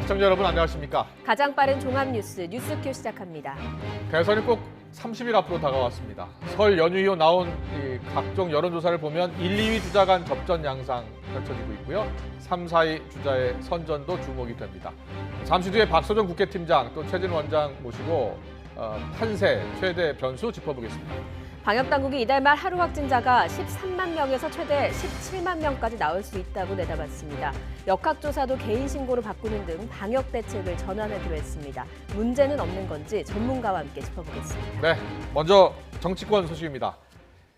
시청자 여러분 안녕하십니까? 가장 빠른 종합 뉴스큐 시작합니다. 대선이 꼭 30일 앞으로 다가왔습니다. 설 연휴 이후 나온 각종 여론조사를 보면 1, 2위 주자 간 접전 양상 펼쳐지고 있고요. 3, 4위 주자의 선전도 주목이 됩니다. 잠시 뒤에 박서정 국회팀장 또 최진 원장 모시고 판세 최대 변수 짚어보겠습니다. 방역당국이 이달 말 하루 확진자가 13만 명에서 최대 17만 명까지 나올 수 있다고 내다봤습니다. 역학조사도 개인신고로 바꾸는 등 방역 대책을 전환하기로 했습니다. 문제는 없는 건지 전문가와 함께 짚어보겠습니다. 네, 먼저 정치권 소식입니다.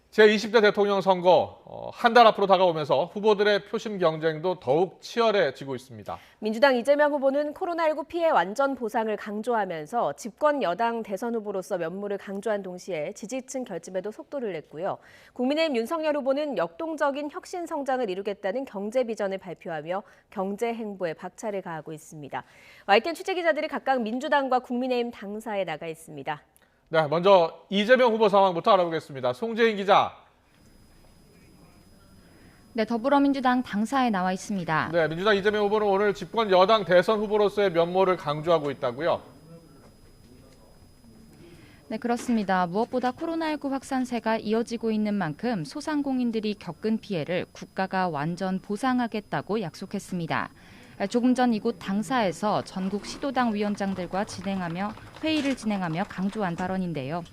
제20대 대통령 선거 한 달 앞으로 다가오면서 후보들의 표심 경쟁도 더욱 치열해지고 있습니다. 민주당 이재명 후보는 코로나19 피해 완전 보상을 강조하면서 집권 여당 대선 후보로서 면모를 강조한 동시에 지지층 결집에도 속도를 냈고요. 국민의힘 윤석열 후보는 역동적인 혁신 성장을 이루겠다는 경제 비전을 발표하며 경제 행보에 박차를 가하고 있습니다. YTN 취재기자들이 각각 민주당과 국민의힘 당사에 나가 있습니다. 네, 먼저 이재명 후보 상황부터 알아보겠습니다. 송재인 기자. 네, 더불어민주당 당사에 나와 있습니다. 네, 민주당 이재명 후보는 오늘 집권 여당 대선 후보로서의 면모를 강조하고 있다고요? 네, 그렇습니다. 무엇보다 코로나19 확산세가 이어지고 있는 만큼 소상공인들이 겪은 피해를 국가가 완전 보상하겠다고 약속했습니다. 조금 전 이곳 당사에서 전국 시도당 위원장들과 회의를 진행하며 강조한 발언인데요.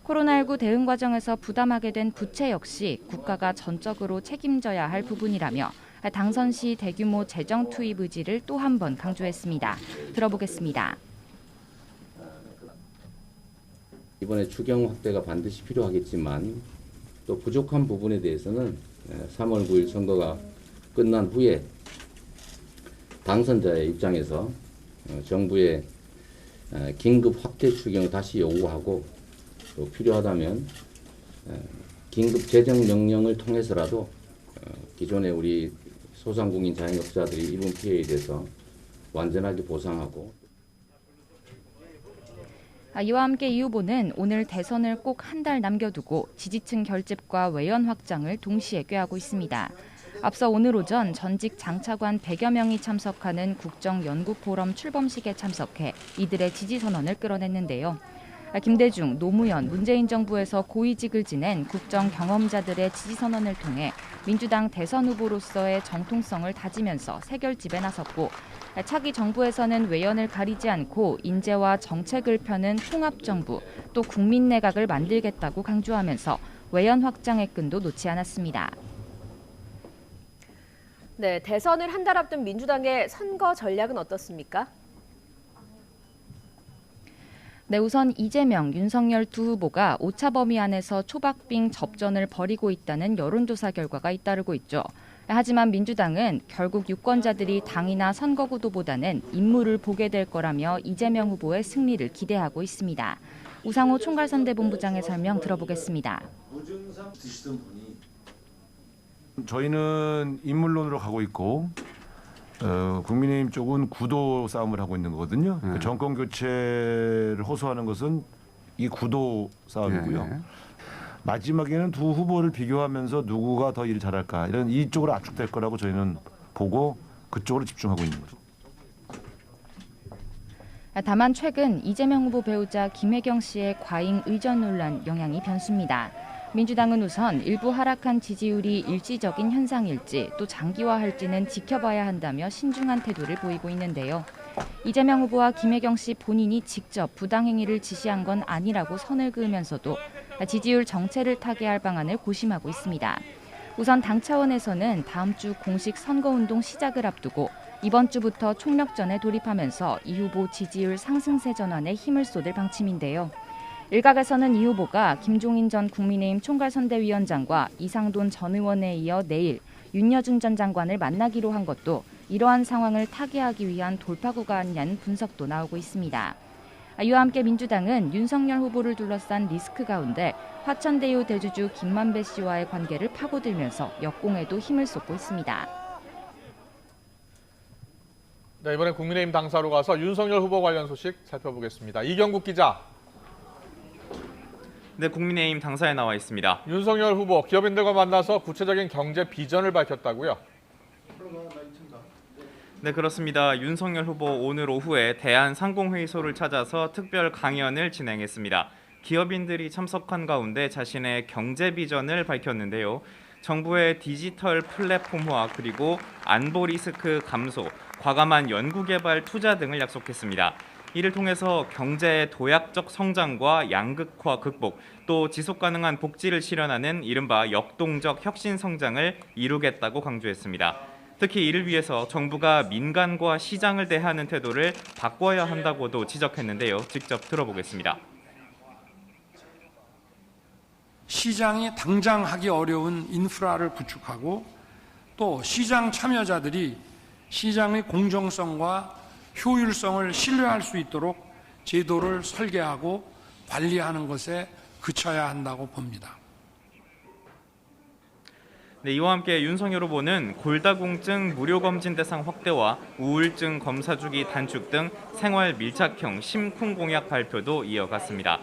코로나19 대응 과정에서 부담하게 된 부채 역시 국가가 전적으로 책임져야 할 부분이라며 당선 시 대규모 재정 투입 의지를 또 한 번 강조했습니다. 들어보겠습니다. 이번에 추경 확대가 반드시 필요하겠지만 또 부족한 부분에 대해서는 3월 9일 선거가 끝난 후에 당선자의 입장에서 정부의 긴급 확대 추경을 다시 요구하고 또 필요하다면 긴급 재정 명령을 통해서라도 기존의 우리 소상공인 자영업자들이 입은 피해에 대해서 완전하게 보상하고. 이와 함께 이 후보는 오늘 대선을 꼭 한 달 남겨두고 지지층 결집과 외연 확장을 동시에 꾀하고 있습니다. 앞서 오늘 오전 전직 장차관 100여 명이 참석하는 국정연구포럼 출범식에 참석해 이들의 지지 선언을 끌어냈는데요. 김대중, 노무현, 문재인 정부에서 고위직을 지낸 국정 경험자들의 지지 선언을 통해 민주당 대선 후보로서의 정통성을 다지면서 새 결집에 나섰고 차기 정부에서는 외연을 가리지 않고 인재와 정책을 펴는 통합정부 또 국민내각을 만들겠다고 강조하면서 외연 확장의 끈도 놓지 않았습니다. 네, 대선을 한 달 앞둔 민주당의 선거 전략은 어떻습니까? 네, 우선 이재명, 윤석열 두 후보가 오차 범위 안에서 초박빙 접전을 벌이고 있다는 여론조사 결과가 잇따르고 있죠. 하지만 민주당은 결국 유권자들이 당이나 선거구도보다는 인물을 보게 될 거라며 이재명 후보의 승리를 기대하고 있습니다. 우상호 총괄선대본부장의 설명 들어보겠습니다. 저희는 인물론으로 가고 있고 국민의힘 쪽은 구도 싸움을 하고 있는 거거든요. 그러니까 정권 교체를 호소하는 것은 이 구도 싸움이고요. 마지막에는 두 후보를 비교하면서 누구가 더 일을 잘할까 이런 이쪽으로 압축될 거라고 저희는 보고 그쪽으로 집중하고 있는 거죠. 다만 최근 이재명 후보 배우자 김혜경 씨의 과잉 의전 논란 영향이 변수입니다. 민주당은 우선 일부 하락한 지지율이 일시적인 현상일지 또 장기화할지는 지켜봐야 한다며 신중한 태도를 보이고 있는데요. 이재명 후보와 김혜경 씨 본인이 직접 부당행위를 지시한 건 아니라고 선을 그으면서도 지지율 정체를 타개할 방안을 고심하고 있습니다. 우선 당 차원에서는 다음 주 공식 선거운동 시작을 앞두고 이번 주부터 총력전에 돌입하면서 이 후보 지지율 상승세 전환에 힘을 쏟을 방침인데요. 일각에서는 이 후보가 김종인 전 국민의힘 총괄선대위원장과 이상돈 전 의원에 이어 내일 윤여준 전 장관을 만나기로 한 것도 이러한 상황을 타개하기 위한 돌파구가 아니냐는 분석도 나오고 있습니다. 이와 함께 민주당은 윤석열 후보를 둘러싼 리스크 가운데 화천대유 대주주 김만배 씨와의 관계를 파고들면서 역공에도 힘을 쏟고 있습니다. 네, 이번엔 국민의힘 당사로 가서 윤석열 후보 관련 소식 살펴보겠습니다. 이경국 기자. 네, 국민의힘 당사에 나와 있습니다. 윤석열 후보 기업인들과 만나서 구체적인 경제 비전을 밝혔다고요? 네, 그렇습니다. 윤석열 후보 오늘 오후에 대한상공회의소를 찾아서 특별 강연을 진행했습니다. 기업인들이 참석한 가운데 자신의 경제 비전을 밝혔는데요. 정부의 디지털 플랫폼화 그리고 안보 리스크 감소, 과감한 연구개발 투자 등을 약속했습니다. 이를 통해서 경제의 도약적 성장과 양극화 극복, 또 지속가능한 복지를 실현하는 이른바 역동적 혁신 성장을 이루겠다고 강조했습니다. 특히 이를 위해서 정부가 민간과 시장을 대하는 태도를 바꿔야 한다고도 지적했는데요. 직접 들어보겠습니다. 시장이 당장 하기 어려운 인프라를 구축하고 또 시장 참여자들이 시장의 공정성과 효율성을 신뢰할 수 있도록 제도를 설계하고 관리하는 것에 그쳐야 한다고 봅니다. 네, 이와 함께 윤석열 후보는 골다공증 무료 검진 대상 확대와 우울증 검사 주기 단축 등 생활 밀착형 심쿵 공약 발표도 이어갔습니다.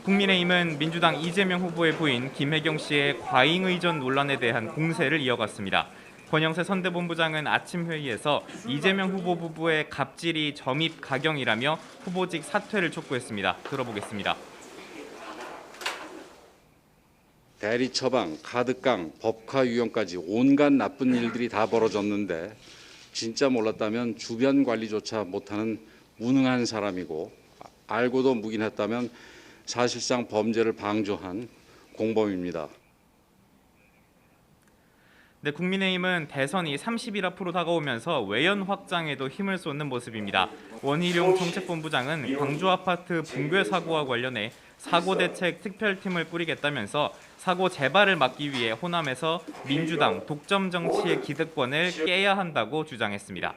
국민의힘은 민주당 이재명 후보의 부인 김혜경 씨의 과잉 의전 논란에 대한 공세를 이어갔습니다. 권영세 선대본부장은 아침 회의에서 이재명 후보 부부의 갑질이 점입 가경이라며 후보직 사퇴를 촉구했습니다. 들어보겠습니다. 대리 처방, 카드깡, 법카 유형까지 온갖 나쁜 일들이 다 벌어졌는데 진짜 몰랐다면 주변 관리조차 못하는 무능한 사람이고 알고도 묵인했다면 사실상 범죄를 방조한 공범입니다. 네, 국민의힘은 대선이 30일 앞으로 다가오면서 외연 확장에도 힘을 쏟는 모습입니다. 원희룡 정책본부장은 광주 아파트 붕괴 사고와 관련해 사고 대책 특별팀을 꾸리겠다면서 사고 재발을 막기 위해 호남에서 민주당 독점 정치의 기득권을 깨야 한다고 주장했습니다.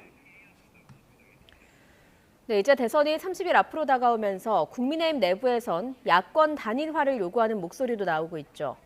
네, 이제 대선이 30일 앞으로 다가오면서 국민의힘 내부에선 야권 단일화를 요구하는 목소리도 나오고 있죠.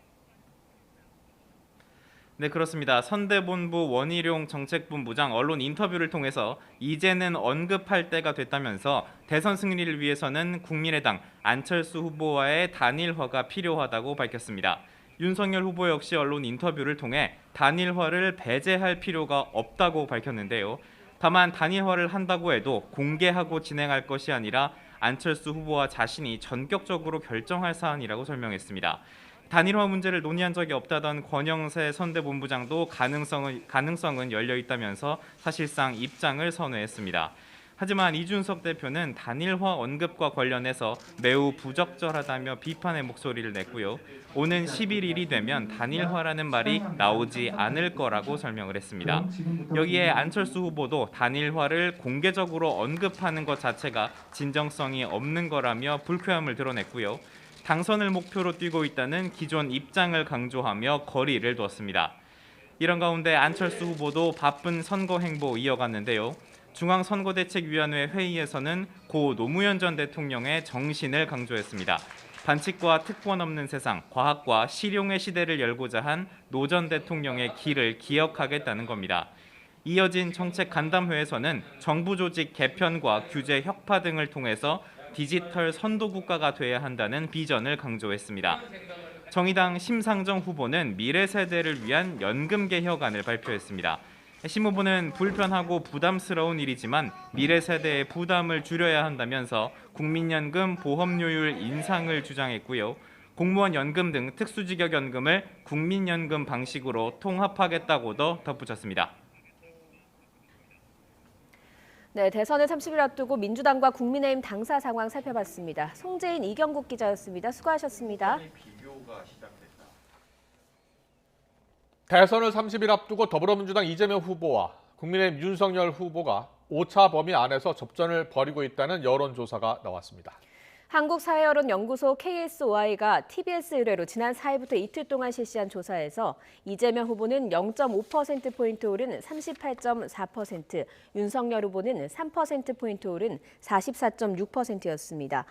네, 그렇습니다. 선대본부 원희룡 정책본부장 언론 인터뷰를 통해서 이제는 언급할 때가 됐다면서 대선 승리를 위해서는 국민의당 안철수 후보와의 단일화가 필요하다고 밝혔습니다. 윤석열 후보 역시 언론 인터뷰를 통해 단일화를 배제할 필요가 없다고 밝혔는데요. 다만 단일화를 한다고 해도 공개하고 진행할 것이 아니라 안철수 후보와 자신이 전격적으로 결정할 사안이라고 설명했습니다. 단일화 문제를 논의한 적이 없다던 권영세 선대본부장도 가능성은 열려 있다면서 사실상 입장을 선회했습니다. 하지만 이준석 대표는 단일화 언급과 관련해서 매우 부적절하다며 비판의 목소리를 냈고요. 오는 11일이 되면 단일화라는 말이 나오지 않을 거라고 설명을 했습니다. 여기에 안철수 후보도 단일화를 공개적으로 언급하는 것 자체가 진정성이 없는 거라며 불쾌함을 드러냈고요. 당선을 목표로 뛰고 있다는 기존 입장을 강조하며 거리를 두었습니다. 이런 가운데 안철수 후보도 바쁜 선거 행보 이어갔는데요. 중앙선거대책위원회 회의에서는 고 노무현 전 대통령의 정신을 강조했습니다. 반칙과 특권 없는 세상, 과학과 실용의 시대를 열고자 한 노 전 대통령의 길을 기억하겠다는 겁니다. 이어진 정책 간담회에서는 정부 조직 개편과 규제 혁파 등을 통해서 디지털 선도 국가가 돼야 한다는 비전을 강조했습니다. 정의당 심상정 후보는 미래 세대를 위한 연금 개혁안을 발표했습니다. 심 후보는 불편하고 부담스러운 일이지만 미래 세대의 부담을 줄여야 한다면서 국민연금 보험료율 인상을 주장했고요. 공무원 연금 등 특수직역연금을 국민연금 방식으로 통합하겠다고도 덧붙였습니다. 네, 대선을 30일 앞두고 민주당과 국민의힘 당사 상황 살펴봤습니다. 송재인, 이경국 기자였습니다. 수고하셨습니다. 대선을 30일 앞두고 더불어민주당 이재명 후보와 국민의힘 윤석열 후보가 오차 범위 안에서 접전을 벌이고 있다는 여론조사가 나왔습니다. 한국사회여론연구소 KSOI가 TBS 의뢰로 지난 4일부터 이틀 동안 실시한 조사에서 이재명 후보는 0.5%포인트 오른 38.4%, 윤석열 후보는 3%포인트 오른 44.6%였습니다.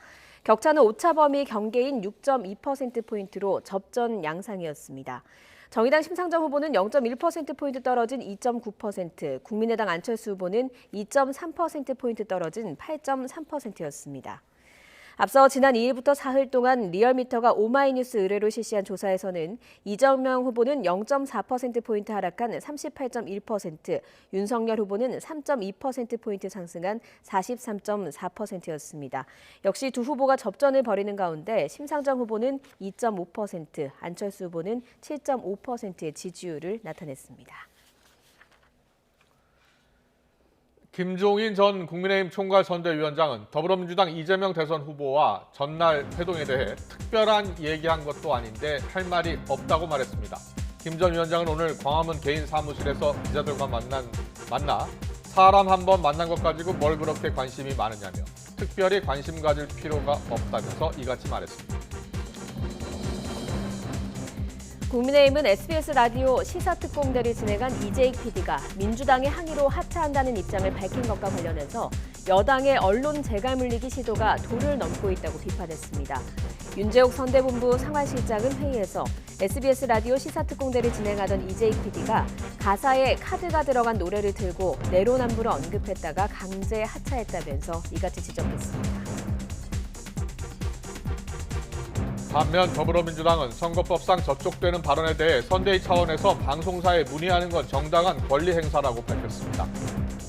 격차는 오차 범위 경계인 6.2%포인트로 접전 양상이었습니다. 정의당 심상정 후보는 0.1%포인트 떨어진 2.9%, 국민의당 안철수 후보는 2.3%포인트 떨어진 8.3%였습니다. 앞서 지난 2일부터 사흘 동안 리얼미터가 오마이뉴스 의뢰로 실시한 조사에서는 이재명 후보는 0.4%포인트 하락한 38.1%, 윤석열 후보는 3.2%포인트 상승한 43.4%였습니다. 역시 두 후보가 접전을 벌이는 가운데 심상정 후보는 2.5%, 안철수 후보는 7.5%의 지지율을 나타냈습니다. 김종인 전 국민의힘 총괄선대위원장은 더불어민주당 이재명 대선 후보와 전날 회동에 대해 특별한 얘기한 것도 아닌데 할 말이 없다고 말했습니다. 김 전 위원장은 오늘 광화문 개인 사무실에서 기자들과 만나 사람 한 번 만난 것 가지고 뭘 그렇게 관심이 많으냐며 특별히 관심 가질 필요가 없다면서 이같이 말했습니다. 국민의힘은 SBS 라디오 시사특공대를 진행한 이재익 PD가 민주당의 항의로 하차한다는 입장을 밝힌 것과 관련해서 여당의 언론 재갈 물리기 시도가 도를 넘고 있다고 비판했습니다. 윤재옥 선대본부 상황실장은 회의에서 SBS 라디오 시사특공대를 진행하던 이재익 PD가 가사에 카드가 들어간 노래를 들고 내로남불을 언급했다가 강제 하차했다면서 이같이 지적했습니다. 반면 더불어민주당은 선거법상 저촉되는 발언에 대해 선대위 차원에서 방송사에 문의하는 건 정당한 권리 행사라고 밝혔습니다.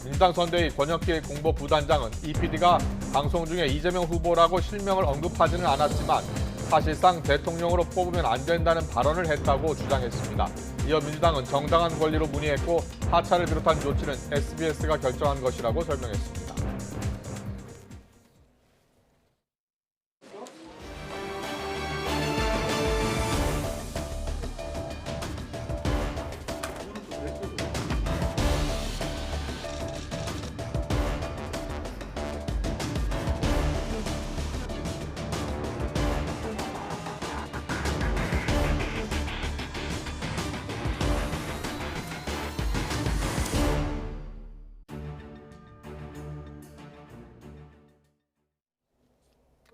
민주당 선대위 권혁길 공보부단장은 이 PD가 방송 중에 이재명 후보라고 실명을 언급하지는 않았지만 사실상 대통령으로 뽑으면 안 된다는 발언을 했다고 주장했습니다. 이어 민주당은 정당한 권리로 문의했고 하차를 비롯한 조치는 SBS가 결정한 것이라고 설명했습니다.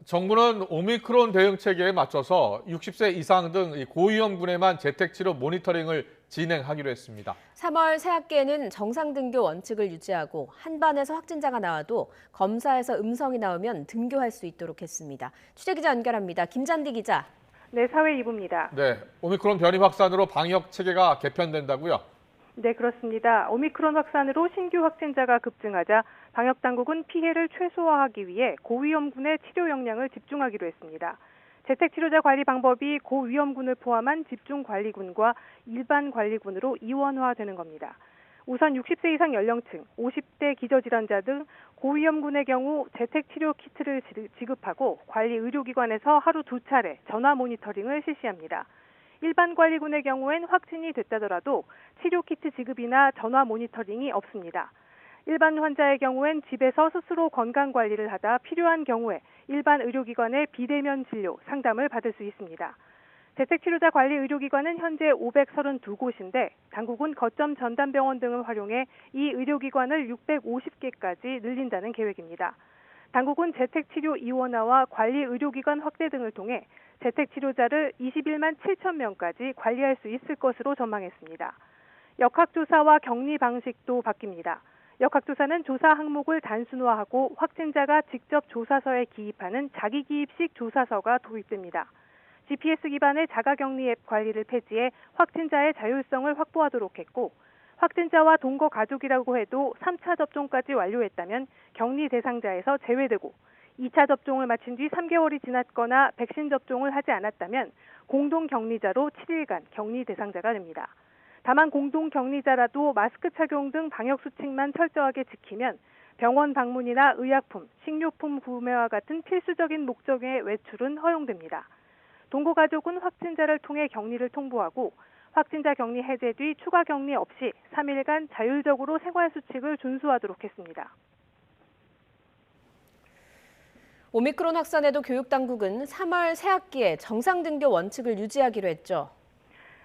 정부는 오미크론 대응 체계에 맞춰서 60세 이상 등 고위험군에만 재택치료 모니터링을 진행하기로 했습니다. 3월 새학기에는 정상 등교 원칙을 유지하고 한 반에서 확진자가 나와도 검사에서 음성이 나오면 등교할 수 있도록 했습니다. 취재기자 연결합니다. 김잔디 기자. 네, 사회 2부입니다. 네, 오미크론 변이 확산으로 방역 체계가 개편된다고요? 네, 그렇습니다. 오미크론 확산으로 신규 확진자가 급증하자 방역당국은 피해를 최소화하기 위해 고위험군의 치료 역량을 집중하기로 했습니다. 재택치료자 관리 방법이 고위험군을 포함한 집중관리군과 일반관리군으로 이원화되는 겁니다. 우선 60세 이상 연령층, 50대 기저질환자 등 고위험군의 경우 재택치료 키트를 지급하고 관리 의료기관에서 하루 2차례 전화 모니터링을 실시합니다. 일반 관리군의 경우엔 확진이 됐다더라도 치료 키트 지급이나 전화 모니터링이 없습니다. 일반 환자의 경우엔 집에서 스스로 건강관리를 하다 필요한 경우에 일반 의료기관의 비대면 진료, 상담을 받을 수 있습니다. 재택치료자 관리 의료기관은 현재 532곳인데 당국은 거점 전담병원 등을 활용해 이 의료기관을 650개까지 늘린다는 계획입니다. 당국은 재택치료 이원화와 관리 의료기관 확대 등을 통해 재택치료자를 21만 7천 명까지 관리할 수 있을 것으로 전망했습니다. 역학조사와 격리 방식도 바뀝니다. 역학조사는 조사 항목을 단순화하고 확진자가 직접 조사서에 기입하는 자기기입식 조사서가 도입됩니다. GPS 기반의 자가격리 앱 관리를 폐지해 확진자의 자율성을 확보하도록 했고 확진자와 동거 가족이라고 해도 3차 접종까지 완료했다면 격리 대상자에서 제외되고 2차 접종을 마친 뒤 3개월이 지났거나 백신 접종을 하지 않았다면 공동격리자로 7일간 격리 대상자가 됩니다. 다만 공동격리자라도 마스크 착용 등 방역수칙만 철저하게 지키면 병원 방문이나 의약품, 식료품 구매와 같은 필수적인 목적의 외출은 허용됩니다. 동거가족은 확진자를 통해 격리를 통보하고 확진자 격리 해제 뒤 추가 격리 없이 3일간 자율적으로 생활수칙을 준수하도록 했습니다. 오미크론 확산에도 교육당국은 3월 새학기에 정상 등교 원칙을 유지하기로 했죠.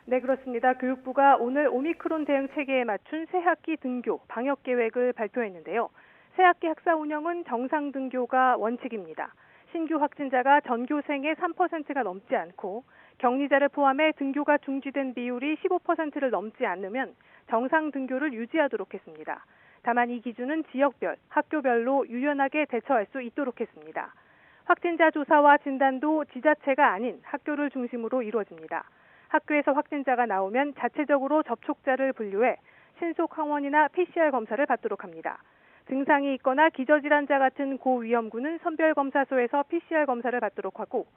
네, 그렇습니다. 교육부가 오늘 오미크론 대응 체계에 맞춘 새학기 등교 방역 계획을 발표했는데요. 새학기 학사 운영은 정상 등교가 원칙입니다. 신규 확진자가 전교생의 3%가 넘지 않고 격리자를 포함해 등교가 중지된 비율이 15%를 넘지 않으면 정상 등교를 유지하도록 했습니다. 다만 이 기준은 지역별, 학교별로 유연하게 대처할 수 있도록 했습니다. 확진자 조사와 진단도 지자체가 아닌 학교를 중심으로 이루어집니다. 학교에서 확진자가 나오면 자체적으로 접촉자를 분류해 신속 항원이나 PCR 검사를 받도록 합니다. 증상이 있거나 기저질환자 같은 고위험군은 선별검사소에서 PCR 검사를 받도록 하고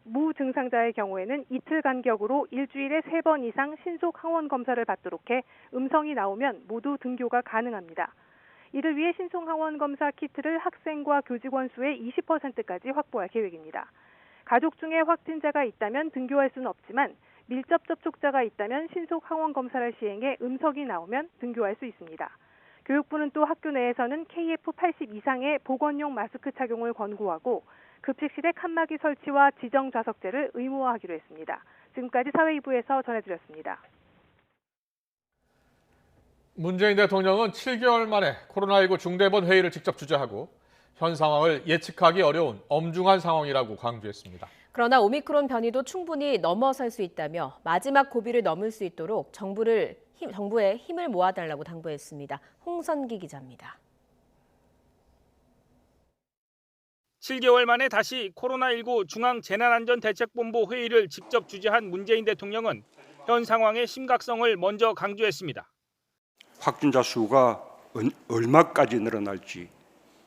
무증상자의 경우에는 이틀 간격으로 일주일에 3번 이상 신속 항원 검사를 받도록 해 음성이 나오면 모두 등교가 가능합니다. 이를 위해 신속 항원 검사 키트를 학생과 교직원 수의 20%까지 확보할 계획입니다. 가족 중에 확진자가 있다면 등교할 수는 없지만 밀접 접촉자가 있다면 신속 항원 검사를 시행해 음성이 나오면 등교할 수 있습니다. 교육부는 또 학교 내에서는 KF80 이상의 보건용 마스크 착용을 권고하고 급식실에 칸막이 설치와 지정 좌석제를 의무화하기로 했습니다. 지금까지 사회 2부에서 전해드렸습니다. 문재인 대통령은 7개월 만에 코로나19 중대본 회의를 직접 주재하고 현 상황을 예측하기 어려운 엄중한 상황이라고 강조했습니다. 그러나 오미크론 변이도 충분히 넘어설 수 있다며 마지막 고비를 넘을 수 있도록 정부에 힘을 모아달라고 당부했습니다. 홍선기 기자입니다. 7개월 만에 다시 코로나19 중앙재난안전대책본부 회의를 직접 주재한 문재인 대통령은 현 상황의 심각성을 먼저 강조했습니다. 확진자 수가 얼마까지 늘어날지,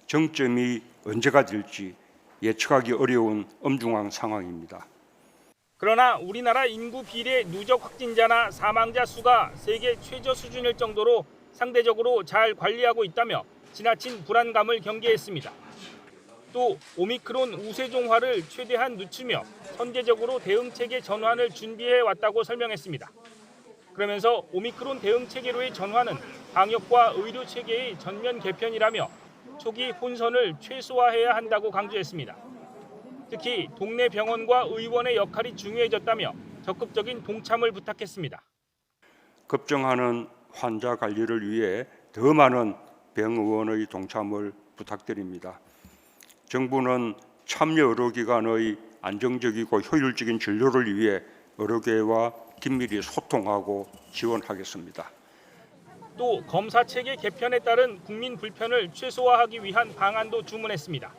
정점이 언제가 될지 예측하기 어려운 엄중한 상황입니다. 그러나 우리나라 인구 비례 누적 확진자나 사망자 수가 세계 최저 수준일 정도로 상대적으로 잘 관리하고 있다며 지나친 불안감을 경계했습니다. 또 오미크론 우세종화를 최대한 늦추며 선제적으로 대응체계 전환을 준비해 왔다고 설명했습니다. 그러면서 오미크론 대응체계로의 전환은 방역과 의료체계의 전면 개편이라며 초기 혼선을 최소화해야 한다고 강조했습니다. 특히 동네 병원과 의원의 역할이 중요해졌다며 적극적인 동참을 부탁했습니다. 급증하는 환자 관리를 위해 더 많은 병의원의 동참을 부탁드립니다. 정부는 참여 의료기관의 안정적이고 효율적인 진료를 위해 의료계와 긴밀히 소통하고 지원하겠습니다. 또 검사체계 개편에 따른 국민 불편을 최소화하기 위한 방안도 주문했습니다.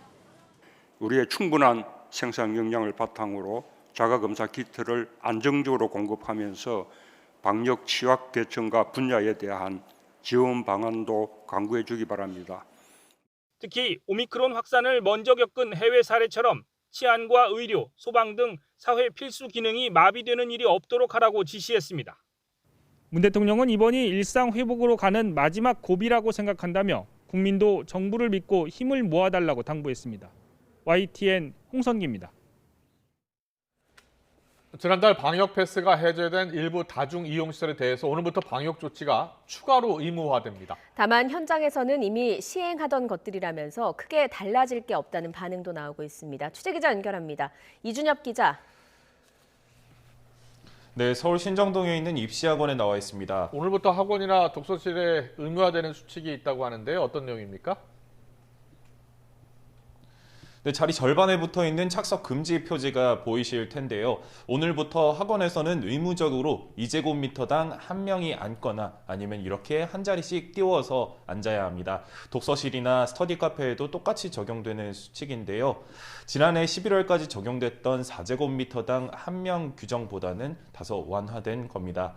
우리의 충분한 생산 역량을 바탕으로 자가검사 키트를 안정적으로 공급하면서 방역 취약 대책과 분야에 대한 지원 방안도 강구해 주기 바랍니다. 특히 오미크론 확산을 먼저 겪은 해외 사례처럼 치안과 의료, 소방 등 사회 필수 기능이 마비되는 일이 없도록 하라고 지시했습니다. 문 대통령은 이번이 일상 회복으로 가는 마지막 고비라고 생각한다며 국민도 정부를 믿고 힘을 모아달라고 당부했습니다. YTN 홍선기입니다. 지난달 방역 패스가 해제된 일부 다중 이용시설에 대해서 오늘부터 방역 조치가 추가로 의무화됩니다. 다만 현장에서는 이미 시행하던 것들이라면서 크게 달라질 게 없다는 반응도 나오고 있습니다. 취재기자 연결합니다. 이준엽 기자. 네, 서울 신정동에 있는 입시학원에 나와 있습니다. 오늘부터 학원이나 독서실에 의무화되는 수칙이 있다고 하는데요. 어떤 내용입니까? 네, 자리 절반에 붙어 있는 착석 금지 표지가 보이실 텐데요. 오늘부터 학원에서는 의무적으로 2제곱미터당 1명이 앉거나 아니면 이렇게 한 자리씩 띄워서 앉아야 합니다. 독서실이나 스터디 카페에도 똑같이 적용되는 수칙인데요. 지난해 11월까지 적용됐던 4제곱미터당 1명 규정보다는 다소 완화된 겁니다.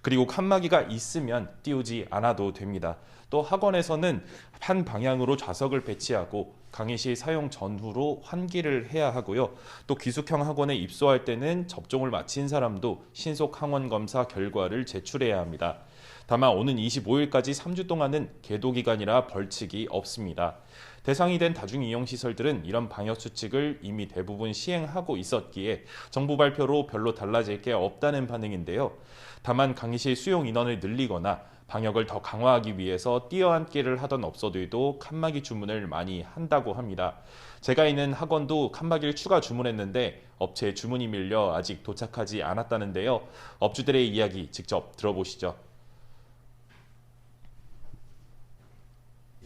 그리고 칸막이가 있으면 띄우지 않아도 됩니다. 또 학원에서는 한 방향으로 좌석을 배치하고 강의 시 사용 전후로 환기를 해야 하고요. 또 기숙형 학원에 입소할 때는 접종을 마친 사람도 신속 항원 검사 결과를 제출해야 합니다. 다만 오는 25일까지 3주 동안은 계도 기간이라 벌칙이 없습니다. 대상이 된 다중이용시설들은 이런 방역 수칙을 이미 대부분 시행하고 있었기에 정부 발표로 별로 달라질 게 없다는 반응인데요. 다만 강의실 수용 인원을 늘리거나 방역을 더 강화하기 위해서 뛰어앉기를 하던 업소들도 칸막이 주문을 많이 한다고 합니다. 제가 있는 학원도 칸막이를 추가 주문했는데 업체에 주문이 밀려 아직 도착하지 않았다는데요. 업주들의 이야기 직접 들어보시죠.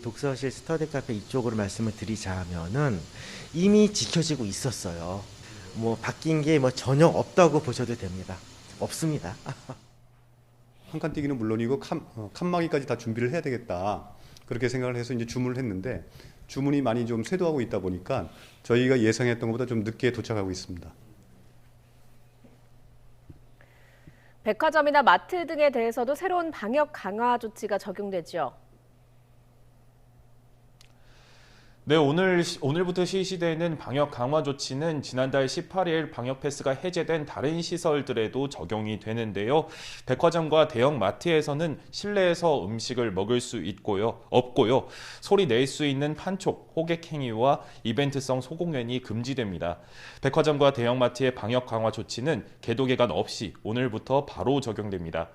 독서실, 스터디 카페 이쪽으로 말씀을 드리자면은 이미 지켜지고 있었어요. 뭐 바뀐 게 뭐 전혀 없다고 보셔도 됩니다. 없습니다. 한 칸 뛰기는 물론이고 칸막이까지 다 준비를 해야 되겠다. 그렇게 생각을 해서 이제 주문을 했는데 주문이 많이 좀 쇄도하고 있다 보니까 저희가 예상했던 것보다 좀 늦게 도착하고 있습니다. 백화점이나 마트 등에 대해서도 새로운 방역 강화 조치가 적용되죠. 네, 오늘부터 실시되는 방역 강화 조치는 지난달 18일 방역 패스가 해제된 다른 시설들에도 적용이 되는데요. 백화점과 대형 마트에서는 실내에서 음식을 먹을 수 없고요. 소리 낼 수 있는 판촉, 호객 행위와 이벤트성 소공연이 금지됩니다. 백화점과 대형 마트의 방역 강화 조치는 개도 개간 없이 오늘부터 바로 적용됩니다.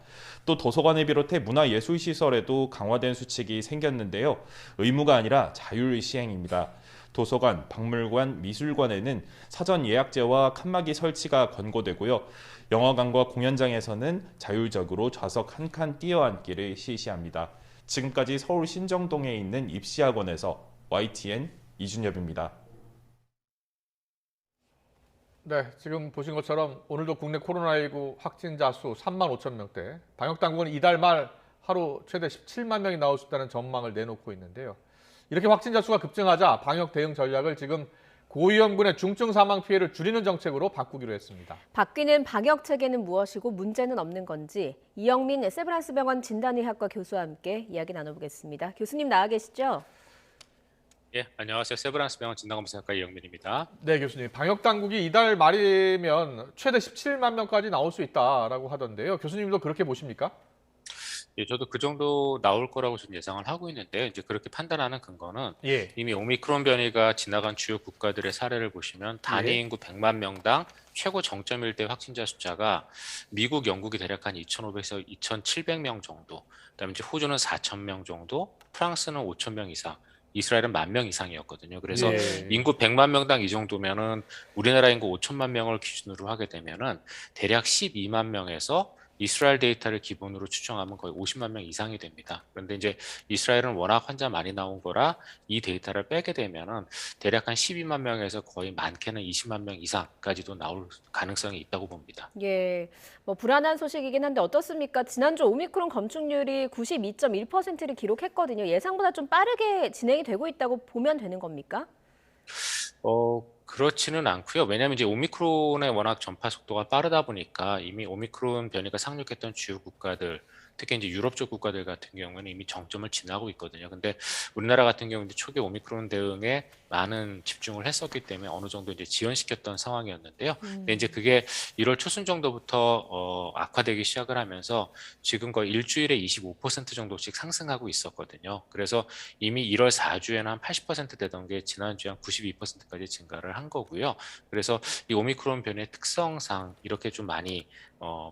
또 도서관을 비롯해 문화예술시설에도 강화된 수칙이 생겼는데요. 의무가 아니라 자율 시행입니다. 도서관, 박물관, 미술관에는 사전 예약제와 칸막이 설치가 권고되고요. 영화관과 공연장에서는 자율적으로 좌석 한 칸 띄어앉기를 실시합니다. 지금까지 서울 신정동에 있는 입시학원에서 YTN 이준엽입니다. 네, 지금 보신 것처럼 오늘도 국내 코로나19 확진자 수 3만 5천 명대, 방역당국은 이달 말 하루 최대 17만 명이 나올 수 있다는 전망을 내놓고 있는데요. 이렇게 확진자 수가 급증하자 방역 대응 전략을 지금 고위험군의 중증 사망 피해를 줄이는 정책으로 바꾸기로 했습니다. 바뀌는 방역 체계는 무엇이고 문제는 없는 건지 이영민 세브란스병원 진단의학과 교수와 함께 이야기 나눠보겠습니다. 교수님 나와 계시죠? 예, 안녕하세요. 세브란스병원 진단검사학과 이영민입니다. 네, 교수님. 방역당국이 이달 말이면 최대 17만 명까지 나올 수 있다라고 하던데요. 교수님도 그렇게 보십니까? 예, 저도 그 정도 나올 거라고 좀 예상을 하고 있는데 이제 그렇게 판단하는 근거는 이미 오미크론 변이가 지나간 주요 국가들의 사례를 보시면 단위 인구 100만 명당 최고 정점일 때 확진자 숫자가 미국, 영국이 대략 한 2,500에서 2,700명 정도, 그다음에 이제 호주는 4,000명 정도, 프랑스는 5,000명 이상, 이스라엘은 10,000명 이상이었거든요. 그래서 인구 100만 명당 이 정도면은 우리나라 인구 5천만 명을 기준으로 하게 되면은 대략 12만 명에서 이스라엘 데이터를 기본으로 추정하면 거의 50만 명 이상이 됩니다. 그런데 이제 이스라엘은 워낙 환자 많이 나온 거라 이 데이터를 빼게 되면은 대략 한 12만 명에서 거의 많게는 20만 명 이상까지도 나올 가능성이 있다고 봅니다. 예, 불안한 소식이긴 한데 어떻습니까? 지난주 오미크론 검출률이 92.1%를 기록했거든요. 예상보다 좀 빠르게 진행이 되고 있다고 보면 되는 겁니까? 그렇지는 않고요. 왜냐하면 이제 오미크론의 워낙 전파 속도가 빠르다 보니까 이미 오미크론 변이가 상륙했던 주요 국가들, 특히 이제 유럽 쪽 국가들 같은 경우는 이미 정점을 지나고 있거든요. 근데 우리나라 같은 경우는 초기 오미크론 대응에 많은 집중을 했었기 때문에 어느 정도 이제 지연시켰던 상황이었는데요. 근데 이제 그게 1월 초순 정도부터 악화되기 시작을 하면서 지금 거의 일주일에 25% 정도씩 상승하고 있었거든요. 그래서 이미 1월 4주에는 한 80% 되던 게 지난주에 한 92%까지 증가를 한 거고요. 그래서 이 오미크론 변이의 특성상 이렇게 좀 많이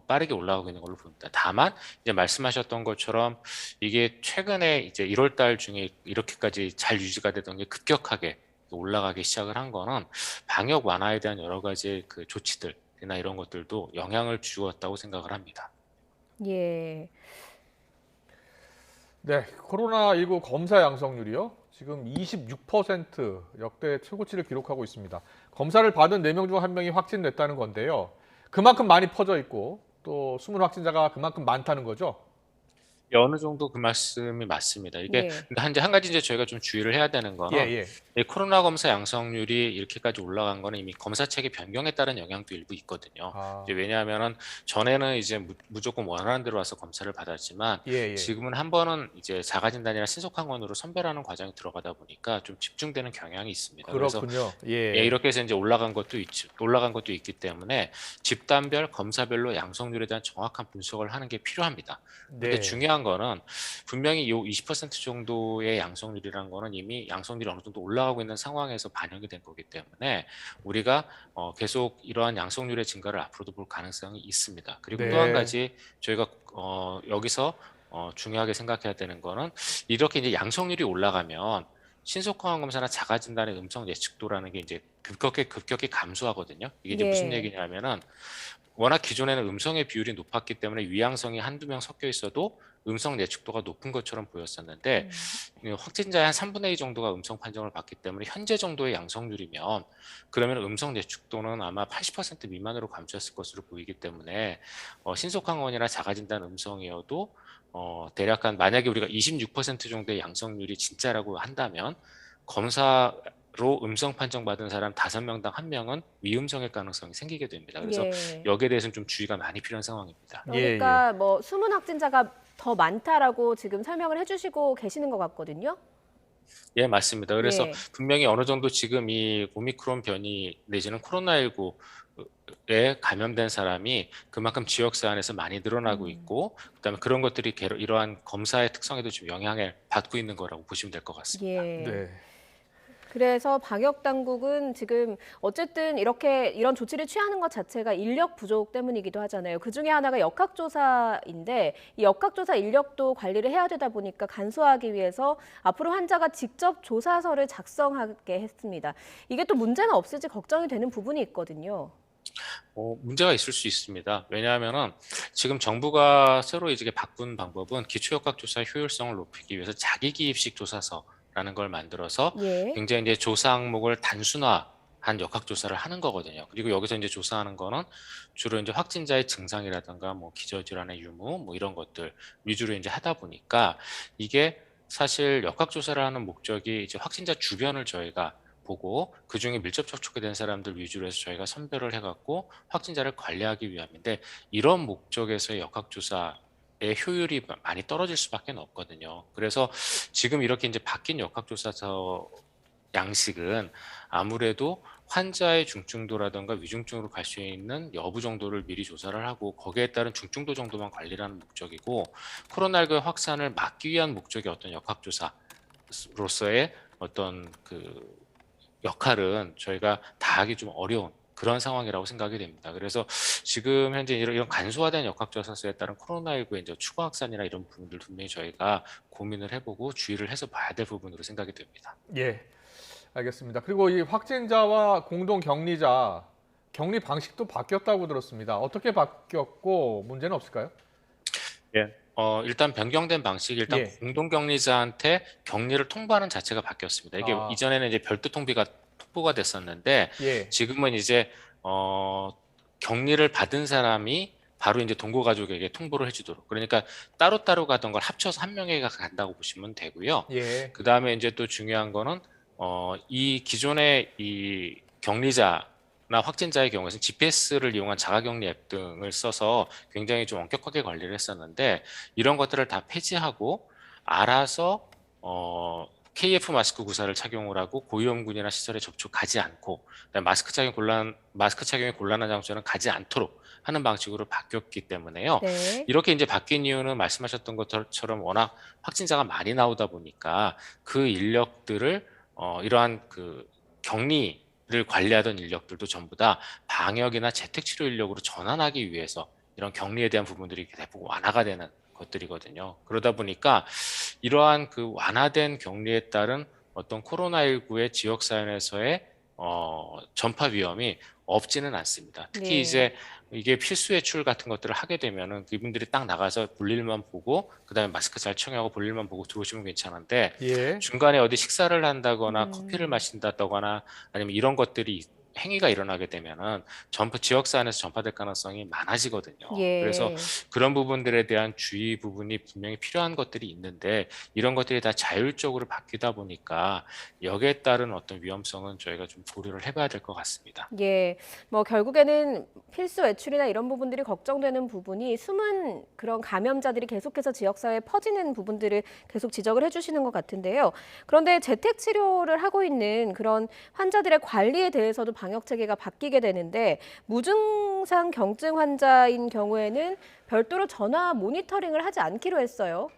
빠르게 올라가고 있는 걸로 봅니다. 다만 이제 말씀하셨던 것처럼 이게 최근에 이제 1월 달 중에 이렇게까지 잘 유지가 되던 게 급격하게 올라가기 시작을 한 거는 방역 완화에 대한 여러 가지 그 조치들이나 이런 것들도 영향을 주었다고 생각을 합니다. 예. 네, 코로나19 검사 양성률이요. 지금 26% 역대 최고치를 기록하고 있습니다. 검사를 받은 4명 중 1명이 확진됐다는 건데요. 그만큼 많이 퍼져 있고 또 숨은 확진자가 그만큼 많다는 거죠? 어느 정도 그 말씀이 맞습니다. 이게 근데 한 가지 이제 저희가 좀 주의를 해야 되는 거는 이 코로나 검사 양성률이 이렇게까지 올라간 거는 이미 검사 체계 변경에 따른 영향도 일부 있거든요. 이제 왜냐하면은 전에는 이제 무조건 원하는 대로 와서 검사를 받았지만 지금은 한 번은 이제 자가 진단이나 신속 항원으로 선별하는 과정이 들어가다 보니까 좀 집중되는 경향이 있습니다. 그렇군요. 그래서 이렇게 해서 이제 올라간 것도 있기 때문에 집단별 검사별로 양성률에 대한 정확한 분석을 하는 게 필요합니다. 근데 중요한 거는 분명히 이 20% 정도의 양성률이라는 거는 이미 양성률이 어느 정도 올라가고 있는 상황에서 반영이 된 거기 때문에 우리가 계속 이러한 양성률의 증가를 앞으로도 볼 가능성이 있습니다. 그리고 또 한 가지 저희가 여기서 중요하게 생각해야 되는 거는 이렇게 이제 양성률이 올라가면 신속항원 검사나 자가 진단의 음성 예측도라는 게 이제 급격히 감소하거든요. 이게 이제 무슨 얘기냐면은 워낙 기존에는 음성의 비율이 높았기 때문에 위양성이 한두 명 섞여 있어도 음성 예측도가 높은 것처럼 보였었는데 확진자의 한 3분의 2 정도가 음성 판정을 받기 때문에 현재 정도의 양성률이면 그러면 음성 예측도는 아마 80% 미만으로 감소했을 것으로 보이기 때문에 신속항원이나 자가진단 음성이어도 대략 한 만약에 우리가 26% 정도의 양성률이 진짜라고 한다면 검사로 음성 판정받은 사람 5명당 1명은 위음성일 가능성이 생기게 됩니다. 그래서 예. 여기에 대해서는 좀 주의가 많이 필요한 상황입니다. 그러니까 뭐 숨은 확진자가 더 많다라고 지금 설명을 해주시고 계시는 것 같거든요. 예, 맞습니다. 그래서 예. 분명히 어느 정도 지금 이 오미크론 변이 내지는 코로나19에 감염된 사람이 그만큼 지역사 안에서 많이 늘어나고 있고 그다음에 그런 것들이 이러한 검사의 특성에도 좀 영향을 받고 있는 거라고 보시면 될 것 같습니다. 예. 네. 그래서 방역 당국은 지금 어쨌든 이런 조치를 취하는 것 자체가 인력 부족 때문이기도 하잖아요. 그 중에 하나가 역학조사인데 이 역학조사 인력도 관리를 해야 되다 보니까 간소화하기 위해서 앞으로 환자가 직접 조사서를 작성하게 했습니다. 이게 또 문제는 없을지 걱정이 되는 부분이 있거든요. 문제가 있을 수 있습니다. 왜냐하면은 지금 정부가 새로 이제 바꾼 방법은 기초역학조사 효율성을 높이기 위해서 자기기입식 조사서라는 걸 만들어서 예. 굉장히 이제 조사 항목을 단순화한 역학조사를 하는 거거든요. 그리고 여기서 이제 조사하는 거는 주로 이제 확진자의 증상이라든가 뭐 기저질환의 유무 뭐 이런 것들 위주로 이제 하다 보니까 이게 사실 역학조사를 하는 목적이 이제 확진자 주변을 저희가 보고 그중에 밀접 접촉이 된 사람들 위주로 해서 저희가 선별을 해갖고 확진자를 관리하기 위함인데 이런 목적에서의 역학조사의 효율이 많이 떨어질 수밖에 없거든요. 그래서 지금 이렇게 이제 바뀐 역학조사서 양식은 아무래도 환자의 중증도라든가 위중증으로 갈 수 있는 여부 정도를 미리 조사를 하고 거기에 따른 중증도 정도만 관리를 하는 목적이고 코로나19의 확산을 막기 위한 목적의 어떤 역학조사로서의 어떤 그 역할은 저희가 다하기 좀 어려운 그런 상황이라고 생각이 됩니다. 그래서 지금 현재 이런 간소화된 역학조사서에 따른 코로나19의 이제 추가 확산이나 이런 부분들 분명히 저희가 고민을 해보고 주의를 해서 봐야 될 부분으로 생각이 됩니다. 예, 알겠습니다. 그리고 이 확진자와 공동 격리자 격리 방식도 바뀌었다고 들었습니다. 어떻게 바뀌었고 문제는 없을까요? 예. 일단 변경된 방식이 일단 공동격리자한테 격리를 통보하는 자체가 바뀌었습니다. 이게 이전에는 이제 별도 통보가 됐었는데 지금은 이제 격리를 받은 사람이 바로 이제 동거 가족에게 통보를 해주도록 그러니까 따로따로 가던 걸 합쳐서 한 명에게 간다고 보시면 되고요. 그 다음에 이제 또 중요한 거는 이 기존의 이 격리자 나 확진자의 경우에는 GPS를 이용한 자가격리 앱 등을 써서 굉장히 좀 엄격하게 관리를 했었는데 이런 것들을 다 폐지하고 알아서 KF 마스크 구사를 착용을 하고 고위험군이나 시설에 접촉하지 않고 마스크 착용이 곤란한 장소에는 가지 않도록 하는 방식으로 바뀌었기 때문에요. 네. 이렇게 이제 바뀐 이유는 말씀하셨던 것처럼 워낙 확진자가 많이 나오다 보니까 그 인력들을 이러한 그 격리를 관리하던 인력들도 전부 다 방역이나 재택치료 인력으로 전환하기 위해서 이런 격리에 대한 부분들이 대부분 완화가 되는 것들이거든요. 그러다 보니까 이러한 그 완화된 격리에 따른 어떤 코로나19의 지역 사회에서의 전파 위험이 없지는 않습니다. 특히 이제 이게 필수 외출 같은 것들을 하게 되면은 이분들이 딱 나가서 볼일만 보고 그다음에 마스크 잘 착용하고 볼일만 보고 들어오시면 괜찮은데 중간에 어디 식사를 한다거나 커피를 마신다거나 아니면 이런 것들이 행위가 일어나게 되면은 지역사 안에서 전파될 가능성이 많아지거든요. 그래서 그런 부분들에 대한 주의 부분이 분명히 필요한 것들이 있는데 이런 것들이 다 자율적으로 바뀌다 보니까 여기에 따른 어떤 위험성은 저희가 좀 고려를 해봐야 될 것 같습니다. 뭐 결국에는 필수 외출이나 이런 부분들이 걱정되는 부분이 숨은 그런 감염자들이 계속해서 지역사회에 퍼지는 부분들을 계속 지적을 해주시는 것 같은데요. 그런데 재택 치료를 하고 있는 그런 환자들의 관리에 대해서도 방역 체계가 바뀌게 되는데 무증상 경증 환자인 경우에는 별도로 전화 모니터링을 하지 않기로 했어요.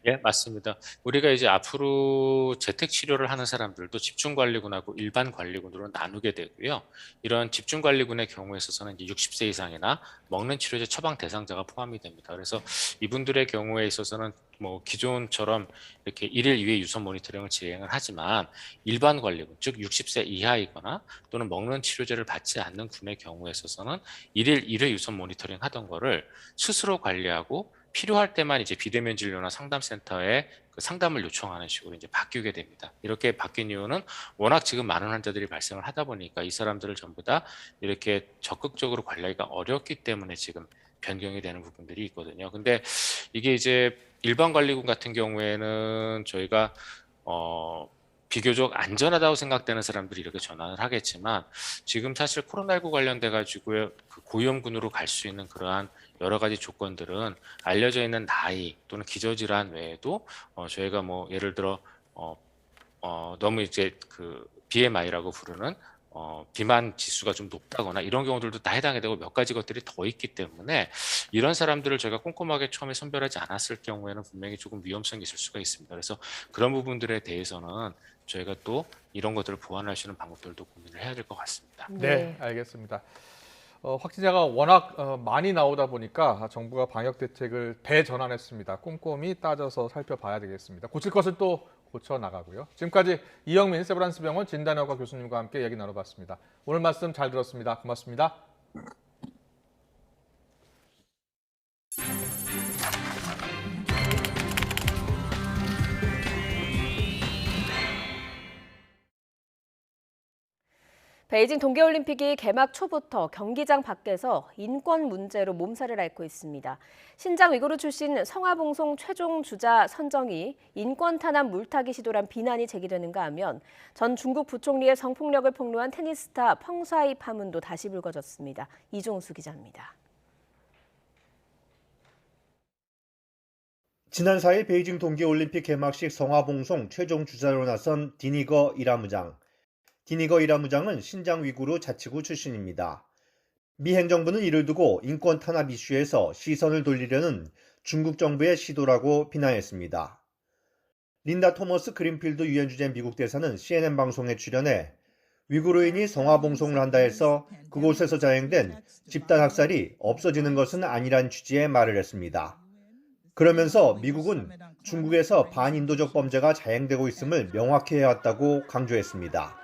예, 맞습니다. 우리가 이제 앞으로 재택 치료를 하는 사람들도 집중관리군하고 일반관리군으로 나누게 되고요. 이런 집중관리군의 경우에 있어서는 이제 60세 이상이나 먹는 치료제 처방 대상자가 포함이 됩니다. 그래서 이분들의 경우에 있어서는 뭐 기존처럼 이렇게 1일 2회 유선 모니터링을 진행을 하지만 일반 관리군, 즉 60세 이하이거나 또는 먹는 치료제를 받지 않는 군의 경우에 있어서는 1일 1회 유선 모니터링 하던 거를 스스로 관리하고 필요할 때만 이제 비대면 진료나 상담센터에 그 상담을 요청하는 식으로 이제 바뀌게 됩니다. 이렇게 바뀐 이유는 워낙 지금 많은 환자들이 발생을 하다 보니까 이 사람들을 전부 다 이렇게 적극적으로 관리하기가 어렵기 때문에 지금 변경이 되는 부분들이 있거든요. 근데 이게 이제 일반 관리군 같은 경우에는 저희가 비교적 안전하다고 생각되는 사람들이 이렇게 전환을 하겠지만 지금 사실 코로나19 관련돼 가지고 그 고위험군으로 갈 수 있는 그러한 여러 가지 조건들은 알려져 있는 나이 또는 기저질환 외에도 저희가 뭐 예를 들어 너무 이제 그 BMI라고 부르는 비만 지수가 좀 높다거나 이런 경우들도 다 해당이 되고 몇 가지 것들이 더 있기 때문에 이런 사람들을 저희가 꼼꼼하게 처음에 선별하지 않았을 경우에는 분명히 조금 위험성이 있을 수가 있습니다. 그래서 그런 부분들에 대해서는 저희가 또 이런 것들을 보완할 수 있는 방법들도 고민을 해야 될 것 같습니다. 네, 알겠습니다. 확진자가 워낙 많이 나오다 보니까 정부가 방역 대책을 대전환했습니다. 꼼꼼히 따져서 살펴봐야 되겠습니다. 고칠 것은 또 고쳐 나가고요. 지금까지 이영민 세브란스 병원 진단의학과 교수님과 함께 얘기 나눠봤습니다. 오늘 말씀 잘 들었습니다. 고맙습니다. 베이징 동계올림픽이 개막 초부터 경기장 밖에서 인권 문제로 몸살을 앓고 있습니다. 신장 위구르 출신 성화봉송 최종 주자 선정이 인권 탄압 물타기 시도란 비난이 제기되는가 하면 전 중국 부총리의 성폭력을 폭로한 테니스 스타 펑샤이 파문도 다시 불거졌습니다. 이종수 기자입니다. 지난 4일 베이징 동계올림픽 개막식 성화봉송 최종 주자로 나선 디니거 이라무장. 디니거 이라무장은 신장 위구르 자치구 출신입니다. 미 행정부는 이를 두고 인권 탄압 이슈에서 시선을 돌리려는 중국 정부의 시도라고 비난했습니다. 린다 토머스 그린필드 유엔 주재 미국 대사는 CNN 방송에 출연해 위구르인이 성화봉송을 한다 해서 그곳에서 자행된 집단 학살이 없어지는 것은 아니란 취지의 말을 했습니다. 그러면서 미국은 중국에서 반인도적 범죄가 자행되고 있음을 명확히 해왔다고 강조했습니다.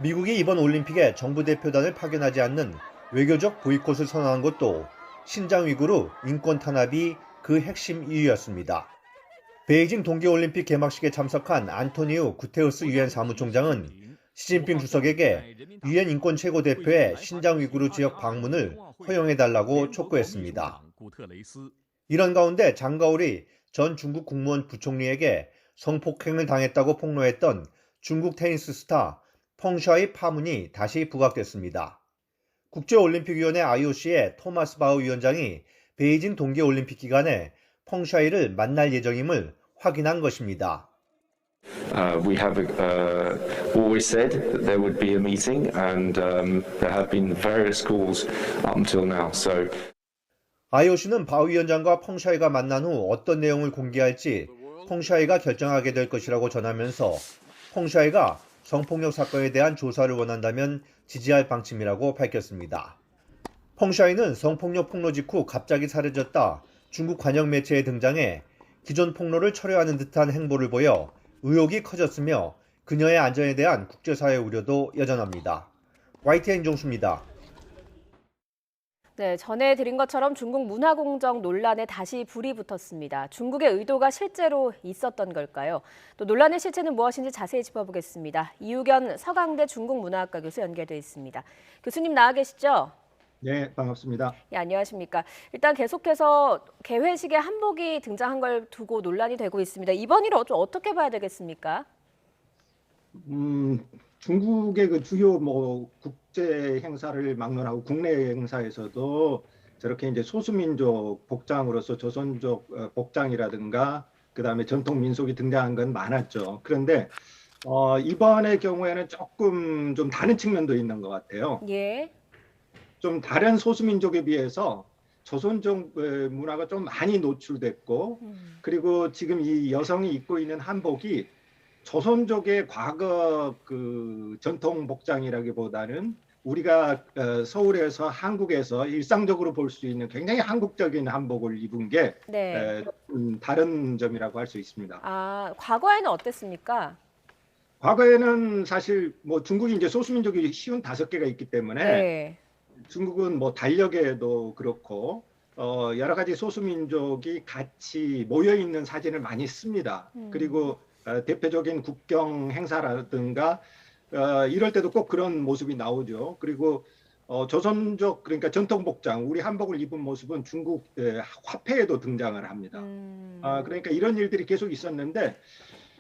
미국이 이번 올림픽에 정부 대표단을 파견하지 않는 외교적 보이콧을 선언한 것도 신장 위구르 인권 탄압이 그 핵심 이유였습니다. 베이징 동계올림픽 개막식에 참석한 안토니우 구테우스 유엔 사무총장은 시진핑 주석에게 유엔 인권 최고대표의 신장 위구르 지역 방문을 허용해달라고 촉구했습니다. 이런 가운데 장가오리 전 중국 국무원 부총리에게 성폭행을 당했다고 폭로했던 중국 테니스 스타 펑샤이 파문이 다시 부각됐습니다. 국제올림픽위원회 IOC의 토마스 바우 위원장이 베이징 동계올림픽 기간에 펑샤이를 만날 예정임을 확인한 것입니다. We have always said that there would be a meeting, and there have been various calls up until now. So, IOC는 바우 위원장과 펑샤이가 만난 후 어떤 내용을 공개할지 펑샤이가 결정하게 될 것이라고 전하면서 펑샤이가 성폭력 사건에 대한 조사를 원한다면 지지할 방침이라고 밝혔습니다. 펑샤이는 성폭력 폭로 직후 갑자기 사라졌다 중국 관영 매체에 등장해 기존 폭로를 철회하는 듯한 행보를 보여 의혹이 커졌으며 그녀의 안전에 대한 국제사회 우려도 여전합니다. YTN 이종수입니다. 네, 전해드린 것처럼 중국 문화공정 논란에 다시 불이 붙었습니다. 중국의 의도가 실제로 있었던 걸까요? 또 논란의 실체는 무엇인지 자세히 짚어보겠습니다. 이우견 서강대 중국문화학과 교수 연결돼 있습니다. 교수님 나와 계시죠? 네, 반갑습니다. 네, 안녕하십니까. 일단 계속해서 개회식에 한복이 등장한 걸 두고 논란이 되고 있습니다. 이번 일을 좀 어떻게 봐야 되겠습니까? 중국의 그 주요 국제 행사를 막론하고 국내 행사에서도 저렇게 이제 소수민족 복장으로서 조선족 복장이라든가 그다음에 전통 민속이 등장한 건 많았죠. 그런데 이번의 경우에는 조금 좀 다른 측면도 있는 것 같아요. 예. 좀 다른 소수민족에 비해서 조선족 문화가 좀 많이 노출됐고 그리고 지금 이 여성이 입고 있는 한복이 조선족의 과거 그 전통 복장이라기보다는 우리가 서울에서 한국에서 일상적으로 볼 수 있는 굉장히 한국적인 한복을 입은 게 네. 다른 점이라고 할 수 있습니다. 아, 과거에는 어땠습니까? 과거에는 사실 뭐 중국이 이제 소수민족이 쉬운 5개가 있기 때문에 네. 중국은 뭐 달력에도 그렇고 여러 가지 소수민족이 같이 모여 있는 사진을 많이 씁니다. 그리고 대표적인 국경 행사라든가 이럴 때도 꼭 그런 모습이 나오죠. 그리고 조선족 그러니까 전통 복장 우리 한복을 입은 모습은 중국 화폐에도 등장을 합니다. 그러니까 이런 일들이 계속 있었는데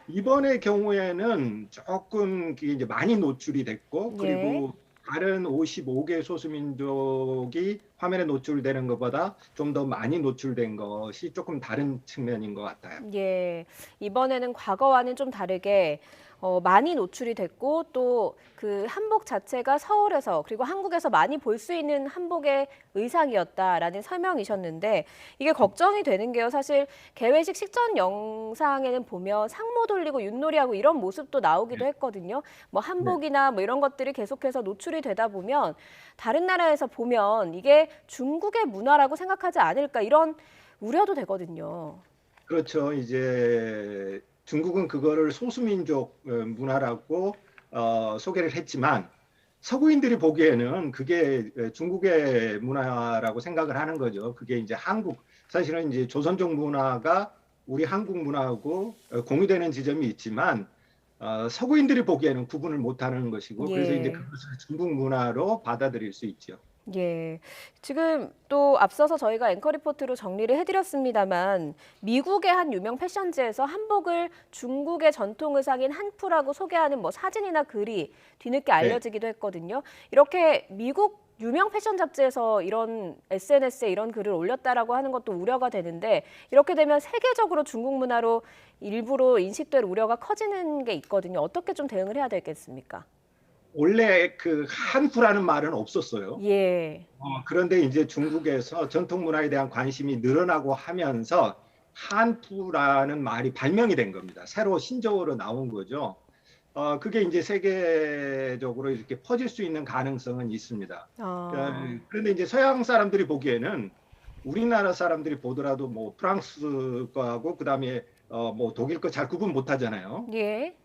이번의 경우에는 조금 이제 많이 노출이 됐고 그리고 다른 55개 소수민족이 화면에 노출되는 것보다 좀 더 많이 노출된 것이 조금 다른 측면인 것 같아요. 예, 이번에는 과거와는 좀 다르게 많이 노출이 됐고 또 그 한복 자체가 서울에서 그리고 한국에서 많이 볼 수 있는 한복의 의상이었다라는 설명이셨는데 이게 걱정이 되는 게요. 사실 개회식 식전 영상에는 보면 상모 돌리고 윷놀이하고 이런 모습도 나오기도 했거든요. 뭐 한복이나 뭐 이런 것들이 계속해서 노출이 되다 보면 다른 나라에서 보면 이게 중국의 문화라고 생각하지 않을까 이런 우려도 되거든요. 그렇죠. 이제 중국은 그거를 소수민족 문화라고 소개를 했지만 서구인들이 보기에는 그게 중국의 문화라고 생각을 하는 거죠. 그게 이제 한국 사실은 이제 조선족 문화가 우리 한국 문화하고 공유되는 지점이 있지만 서구인들이 보기에는 구분을 못하는 것이고 그래서 이제 그것을 중국 문화로 받아들일 수 있죠. 예, 지금 또 앞서서 저희가 앵커 리포트로 정리를 해드렸습니다만 미국의 한 유명 패션지에서 한복을 중국의 전통 의상인 한푸라고 소개하는 뭐 사진이나 글이 뒤늦게 알려지기도 했거든요. 이렇게 미국 유명 패션 잡지에서 이런 SNS에 이런 글을 올렸다라고 하는 것도 우려가 되는데 이렇게 되면 세계적으로 중국 문화로 일부러 인식될 우려가 커지는 게 있거든요. 어떻게 좀 대응을 해야 되겠습니까? 원래 그 한푸라는 말은 없었어요. 예. 그런데 이제 중국에서 전통 문화에 대한 관심이 늘어나고 하면서 한푸라는 말이 발명이 된 겁니다. 새로 신조어로 나온 거죠. 그게 이제 세계적으로 이렇게 퍼질 수 있는 가능성은 있습니다. 그런데 이제 서양 사람들이 보기에는 우리나라 사람들이 보더라도 뭐 프랑스 거하고 그다음에 뭐 독일 거 잘 구분 못 하잖아요. 예.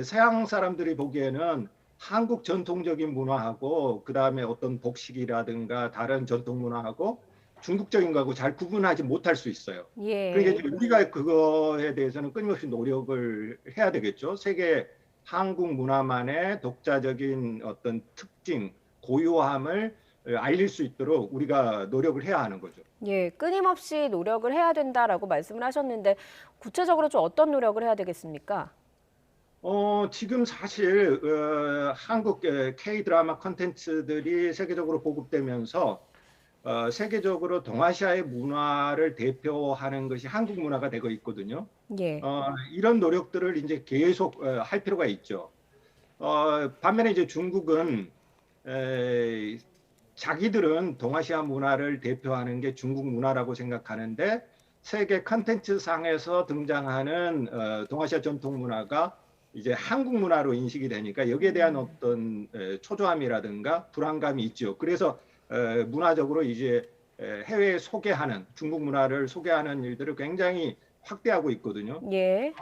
서양 사람들이 보기에는 한국 전통적인 문화하고 그다음에 어떤 복식이라든가 다른 전통 문화하고 중국적인 거하고 잘 구분하지 못할 수 있어요. 예. 그러니까 우리가 그거에 대해서는 끊임없이 노력을 해야 되겠죠. 세계 한국 문화만의 독자적인 어떤 특징, 고유함을 알릴 수 있도록 우리가 노력을 해야 하는 거죠. 예, 끊임없이 노력을 해야 된다라고 말씀을 하셨는데 구체적으로 좀 어떤 노력을 해야 되겠습니까? 지금 사실 한국 K-드라마 콘텐츠들이 세계적으로 보급되면서 세계적으로 동아시아의 문화를 대표하는 것이 한국 문화가 되고 있거든요. 예. 이런 노력들을 이제 계속 할 필요가 있죠. 반면에 이제 중국은 자기들은 동아시아 문화를 대표하는 게 중국 문화라고 생각하는데 세계 콘텐츠 상에서 등장하는 동아시아 전통 문화가 이제 한국 문화로 인식이 되니까 여기에 대한 어떤 초조함이라든가 불안감이 있죠. 그래서 문화적으로 이제 해외에 소개하는 중국 문화를 소개하는 일들을 굉장히 확대하고 있거든요. 예.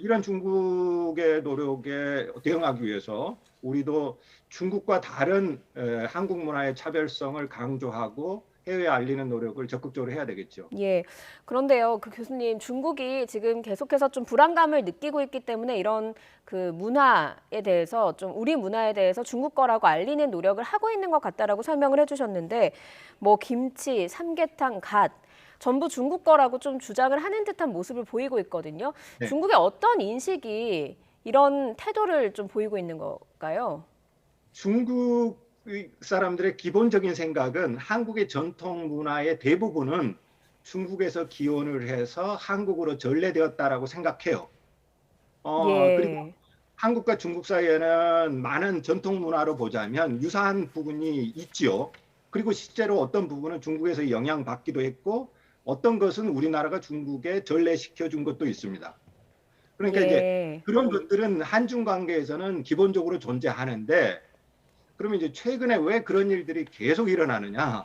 이런 중국의 노력에 대응하기 위해서 우리도 중국과 다른 한국 문화의 차별성을 강조하고 해외에 알리는 노력을 적극적으로 해야 되겠죠. 예. 그런데요, 그 교수님, 중국이 지금 계속해서 좀 불안감을 느끼고 있기 때문에 이런 그 문화에 대해서 좀 우리 문화에 대해서 중국 거라고 알리는 노력을 하고 있는 것 같다라고 설명을 해주셨는데, 뭐 김치, 삼계탕, 갓 전부 중국 거라고 좀 주장을 하는 듯한 모습을 보이고 있거든요. 네. 중국의 어떤 인식이 이런 태도를 좀 보이고 있는 걸까요? 중국 사람들의 기본적인 생각은 한국의 전통 문화의 대부분은 중국에서 기원을 해서 한국으로 전래되었다라고 생각해요. 그리고 한국과 중국 사이에는 많은 전통 문화로 보자면 유사한 부분이 있지요. 그리고 실제로 어떤 부분은 중국에서 영향받기도 했고 어떤 것은 우리나라가 중국에 전래시켜 준 것도 있습니다. 그러니까 이제 그런 것들은 한중 관계에서는 기본적으로 존재하는데 그러면 이제 최근에 왜 그런 일들이 계속 일어나느냐?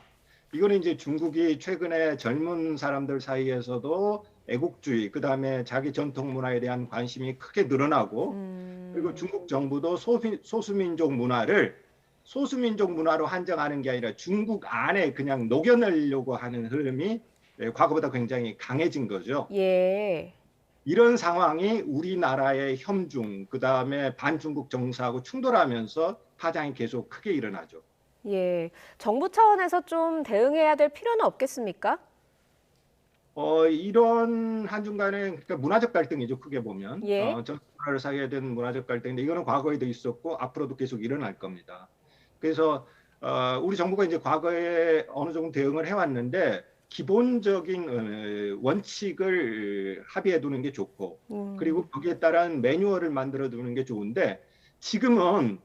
이거는 이제 중국이 최근에 젊은 사람들 사이에서도 애국주의, 그다음에 자기 전통 문화에 대한 관심이 크게 늘어나고 그리고 중국 정부도 소수민족 문화를 소수민족 문화로 한정하는 게 아니라 중국 안에 그냥 녹여내려고 하는 흐름이 과거보다 굉장히 강해진 거죠. 예. 이런 상황이 우리나라의 협중, 그다음에 반중국 정서하고 충돌하면서 파장이 계속 크게 일어나죠. 예. 정부 차원에서 좀 대응해야 될 필요는 없겠습니까? 이런 한중 간의 그러니까 문화적 갈등이죠. 크게 보면. 예. 전통 문화를 사유해야 되는 문화적 갈등인데 이거는 과거에도 있었고 앞으로도 계속 일어날 겁니다. 그래서 우리 정부가 이제 과거에 어느 정도 대응을 해왔는데 기본적인 원칙을 합의해 두는 게 좋고 그리고 거기에 따른 매뉴얼을 만들어 두는 게 좋은데 지금은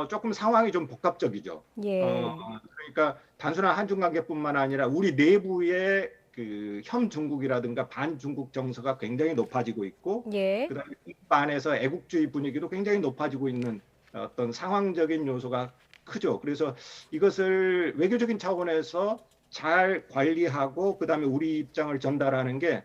조금 상황이 좀 복합적이죠. 예. 그러니까 단순한 한중 관계뿐만 아니라 우리 내부의 그 혐중국이라든가 반중국 정서가 굉장히 높아지고 있고 예. 그다음에 국가 안에서 애국주의 분위기도 굉장히 높아지고 있는 어떤 상황적인 요소가 크죠. 그래서 이것을 외교적인 차원에서 잘 관리하고 그다음에 우리 입장을 전달하는 게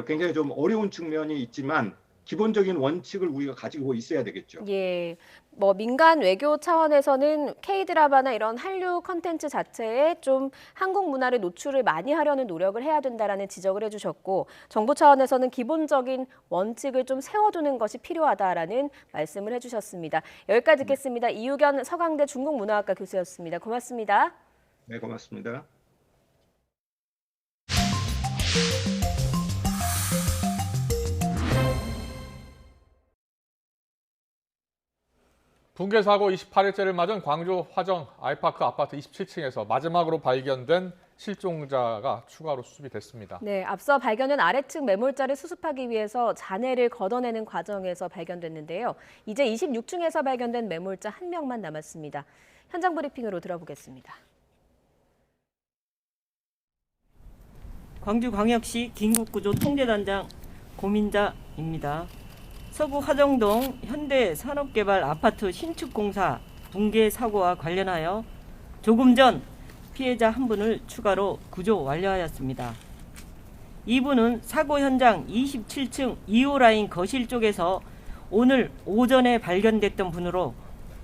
굉장히 좀 어려운 측면이 있지만 기본적인 원칙을 우리가 가지고 있어야 되겠죠. 예. 뭐 민간 외교 차원에서는 K-드라마나 이런 한류 컨텐츠 자체에 좀 한국 문화를 노출을 많이 하려는 노력을 해야 된다라는 지적을 해주셨고 정부 차원에서는 기본적인 원칙을 좀 세워두는 것이 필요하다라는 말씀을 해주셨습니다. 여기까지 듣겠습니다. 이유견 서강대 중국문화학과 교수였습니다. 고맙습니다. 네, 고맙습니다. 붕괴 사고 28일째를 맞은 광주 화정 아이파크 아파트 27층에서 마지막으로 발견된 실종자가 추가로 수습이 됐습니다. 네, 앞서 발견된 아래층 매몰자를 수습하기 위해서 잔해를 걷어내는 과정에서 발견됐는데요. 이제 26층에서 발견된 매몰자 1명만 남았습니다. 현장 브리핑으로 들어보겠습니다. 광주광역시 긴급구조통제단장 고민자입니다. 서구 화정동 현대산업개발 아파트 신축공사 붕괴 사고와 관련하여 조금 전 피해자 한 분을 추가로 구조 완료하였습니다. 이분은 사고 현장 27층 2호 라인 거실 쪽에서 오늘 오전에 발견됐던 분으로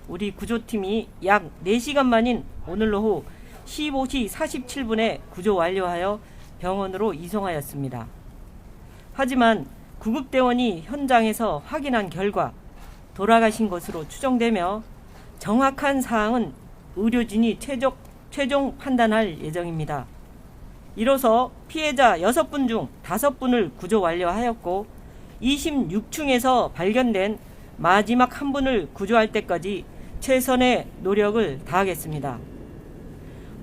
우리 구조팀이 약 4시간 만인 오늘 오후 15시 47분에 구조 완료하여 병원으로 이송하였습니다. 하지만 구급대원이 현장에서 확인한 결과 돌아가신 것으로 추정되며 정확한 사항은 의료진이 최종 판단할 예정입니다. 이로써 피해자 6분 중 5분을 구조 완료하였고 26층에서 발견된 마지막 한 분을 구조할 때까지 최선의 노력을 다하겠습니다.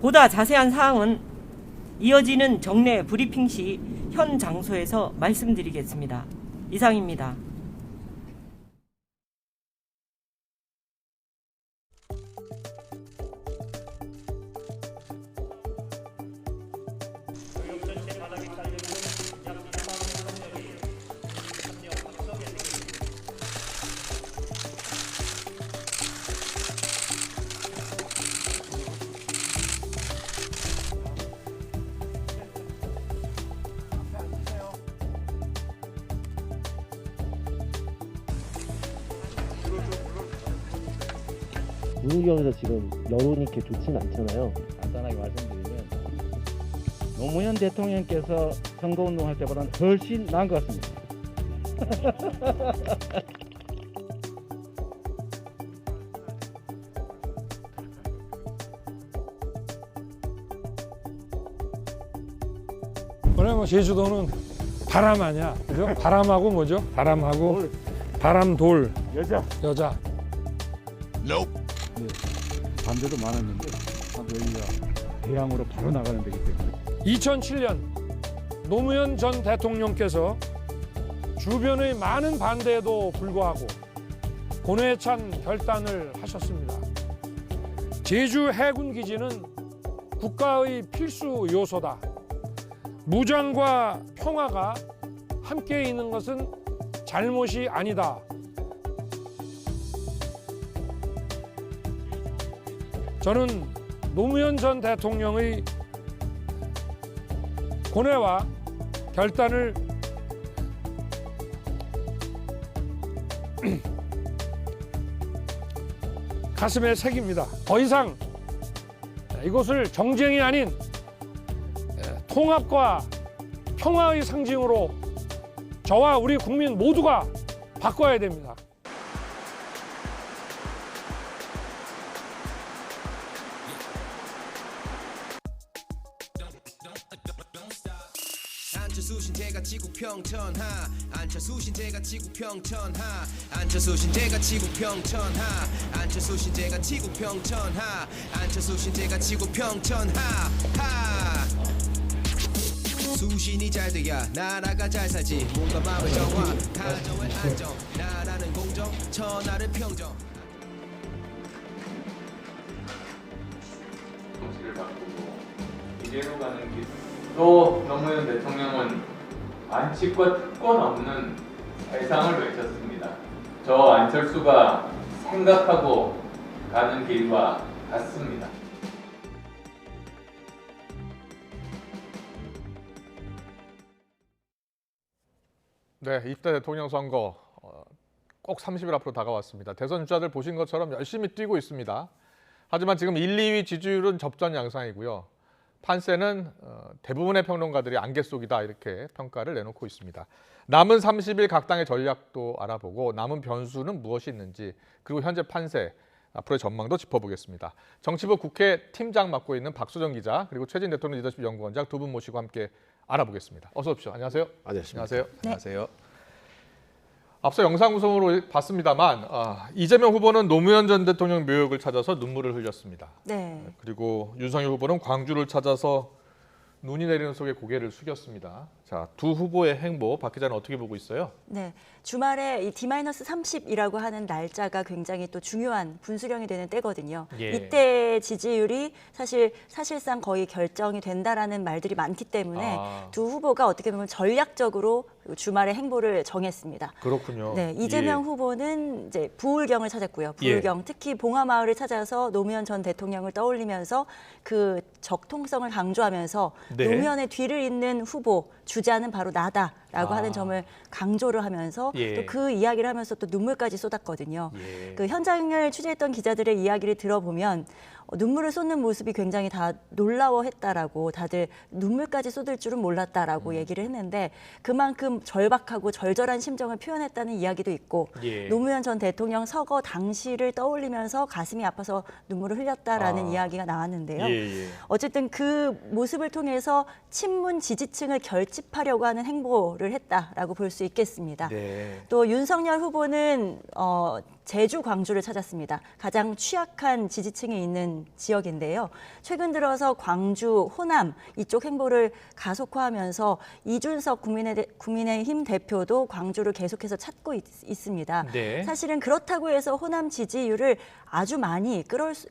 보다 자세한 사항은 이어지는 정례 브리핑 시 현 장소에서 말씀드리겠습니다. 이상입니다. 문희경에서 지금 여론이 이렇게 좋지는 않잖아요. 간단하게 말씀드리면 노무현 대통령께서 선거운동할 때보다는 훨씬 나은 것 같습니다. 원래 뭐 제주도는 바람 아니야, 그죠? 바람하고 뭐죠? 바람하고 바람돌 여자. 네, 반대도 많았는데 여기가 대량으로 바로 나가는 데기 때문에 2007년 노무현 전 대통령께서 주변의 많은 반대에도 불구하고 고뇌찬 결단을 하셨습니다. 제주 해군 기지는 국가의 필수 요소다. 무장과 평화가 함께 있는 것은 잘못이 아니다. 저는 노무현 전 대통령의 고뇌와 결단을 가슴에 새깁니다. 더 이상 이것을 정쟁이 아닌 통합과 평화의 상징으로 저와 우리 국민 모두가 바꿔야 됩니다. 안철수 신재가 지구 평천하 안철수 신재가 지구 평천하 안철수 신재가 지구 평천하 안철수 신재가 지구 평천하 안철수 신재가 지구 평천하 하 수신이 잘 돼야 나라가 잘 살지 몸과 마음의 정화 가정의 안정 나라는 공정 천하를 평정 정치를 바꾸고 이대로 가는 길. 또 노무현 대통령은 안치과 특권 없는 세상을 외쳤습니다. 저 안철수가 생각하고 가는 길과 같습니다. 네, 20대 대통령 선거 꼭 30일 앞으로 다가왔습니다. 대선 주자들 보신 것처럼 열심히 뛰고 있습니다. 하지만 지금 1, 2위 지지율은 접전 양상이고요. 판세는 대부분의 평론가들이 안개 속이다 이렇게 평가를 내놓고 있습니다. 남은 30일 각 당의 전략도 알아보고 남은 변수는 무엇이 있는지 그리고 현재 판세, 앞으로의 전망도 짚어보겠습니다. 정치부 국회 팀장 맡고 있는 박수정 기자 그리고 최진 대통령 리더십 연구원장 두 분 모시고 함께 알아보겠습니다. 어서 오십시오. 안녕하세요. 안녕하세요. 안녕하세요. 앞서 영상 구성으로 봤습니다만 이재명 후보는 노무현 전 대통령 묘역을 찾아서 눈물을 흘렸습니다. 네. 그리고 윤석열 후보는 광주를 찾아서 눈이 내리는 속에 고개를 숙였습니다. 자, 두 후보의 행보 박 기자는 어떻게 보고 있어요? 네, 주말에 이 D-30이라고 하는 날짜가 굉장히 또 중요한 분수령이 되는 때거든요. 예. 이때 지지율이 사실상 거의 결정이 된다라는 말들이 많기 때문에 두 후보가 어떻게 보면 전략적으로 주말에 행보를 정했습니다. 그렇군요. 네, 이재명 예. 후보는 이제 부울경을 찾았고요. 부울경, 특히 봉화마을을 찾아서 노무현 전 대통령을 떠올리면서 그 적통성을 강조하면서 네. 노무현의 뒤를 잇는 후보 주자는 바로 나다라고 아. 하는 점을 강조를 하면서 예. 또 그 이야기를 하면서 또 눈물까지 쏟았거든요. 예. 그 현장을 취재했던 기자들의 이야기를 들어보면 눈물을 쏟는 모습이 굉장히 다 놀라워했다라고 다들 눈물까지 쏟을 줄은 몰랐다라고 얘기를 했는데 그만큼 절박하고 절절한 심정을 표현했다는 이야기도 있고 예. 노무현 전 대통령 서거 당시를 떠올리면서 가슴이 아파서 눈물을 흘렸다라는 이야기가 나왔는데요. 예, 예. 어쨌든 그 모습을 통해서 친문 지지층을 결집하려고 하는 행보를 했다라고 볼 수 있겠습니다. 네. 또 윤석열 후보는 제주, 광주를 찾았습니다. 가장 취약한 지지층이 있는 지역인데요. 최근 들어서 광주, 호남 이쪽 행보를 가속화하면서 이준석 국민의힘 대표도 광주를 계속해서 찾고 있습니다. 네. 사실은 그렇다고 해서 호남 지지율을 아주 많이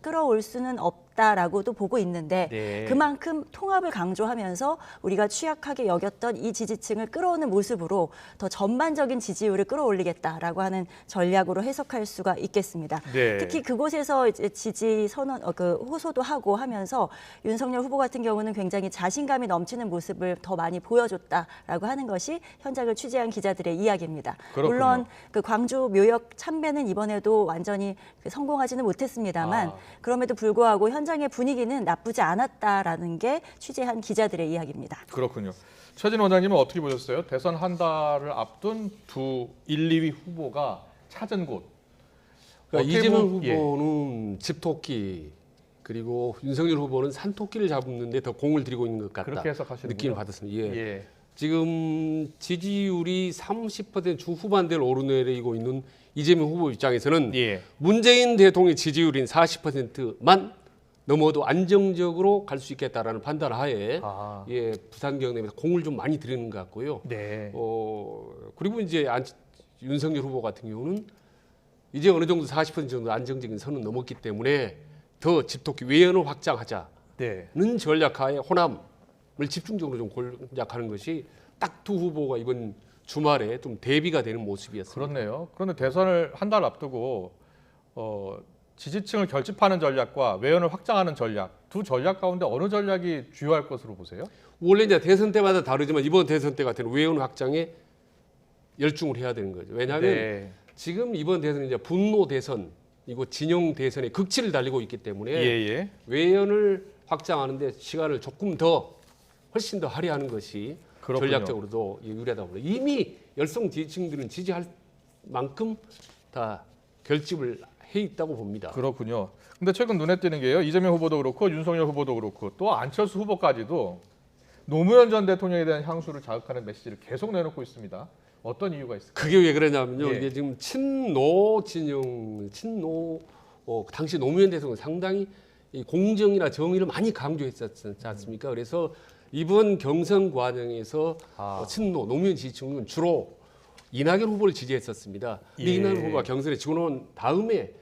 끌어올 수는 없다라고도 보고 있는데 네. 그만큼 통합을 강조하면서 우리가 취약하게 여겼던 이 지지층을 끌어오는 모습으로 더 전반적인 지지율을 끌어올리겠다라고 하는 전략으로 해석할 수가 있겠습니다. 네. 특히 그곳에서 이제 지지 선언, 호소도 하고 하면서 윤석열 후보 같은 경우는 굉장히 자신감이 넘치는 모습을 더 많이 보여줬다라고 하는 것이 현장을 취재한 기자들의 이야기입니다. 그렇군요. 물론 그 광주 묘역 참배는 이번에도 완전히 성공하지는 못했습니다만 그럼에도 불구하고 현장의 분위기는 나쁘지 않았다라는 게 취재한 기자들의 이야기입니다. 그렇군요. 최진 원장님은 어떻게 보셨어요? 대선 한 달을 앞둔 두 1, 2위 후보가 찾은 곳. 그러니까 어떻게 이재명 보면- 예. 후보는 집토끼 그리고 윤석열 후보는 산토끼를 잡는데 더 공을 들이고 있는 것 같다. 그렇게 해석하시는군요. 느낌을 받았습니다. 예. 예. 지금 지지율이 30% 중후반대를 오르내리고 있는 이재명 후보 입장에서는 예. 문재인 대통령의 지지율인 40%만 넘어도 안정적으로 갈 수 있겠다라는 판단 하에 예, 부산 경남에서 공을 좀 많이 들이는 것 같고요. 네. 그리고 이제 윤석열 후보 같은 경우는 이제 어느 정도 40% 정도 안정적인 선은 넘었기 때문에 더 집토끼 외연을 확장하자. 전략하에 호남을 집중적으로 좀 공략하는 것이 딱 두 후보가 이번 주말에 좀 대비가 되는 모습이었습니다. 그렇네요. 그런데 대선을 한 달 앞두고 지지층을 결집하는 전략과 외연을 확장하는 전략, 두 전략 가운데 어느 전략이 주요할 것으로 보세요? 원래 이제 대선 때마다 다르지만 이번 대선 때 같은 외연 확장에 열중을 해야 되는 거죠. 왜냐하면 지금 이번 대선은 이제 분노 대선이고 진영 대선의 극치를 달리고 있기 때문에 외연을 확장하는데 시간을 조금 더 훨씬 더 할애하는 것이 그렇군요. 전략적으로도 유리하다고 봅니다. 이미 열성 지지층들은 지지할 만큼 다 결집을 해 있다고 봅니다. 그렇군요. 근데 최근 눈에 띄는 게요. 이재명 후보도 그렇고 윤석열 후보도 그렇고 또 안철수 후보까지도 노무현 전 대통령에 대한 향수를 자극하는 메시지를 계속 내놓고 있습니다. 어떤 이유가 있을까요? 그게 왜 그러냐면요. 이게 지금 친노 진영, 당시 노무현 대통령 상당히 이 공정이나 정의를 많이 강조했었지 않습니까? 그래서 이번 경선 과정에서 친노, 노무현 지지층은 주로 이낙연 후보를 지지했었습니다. 근데 이낙연 후보가 경선에 지고 나온 다음에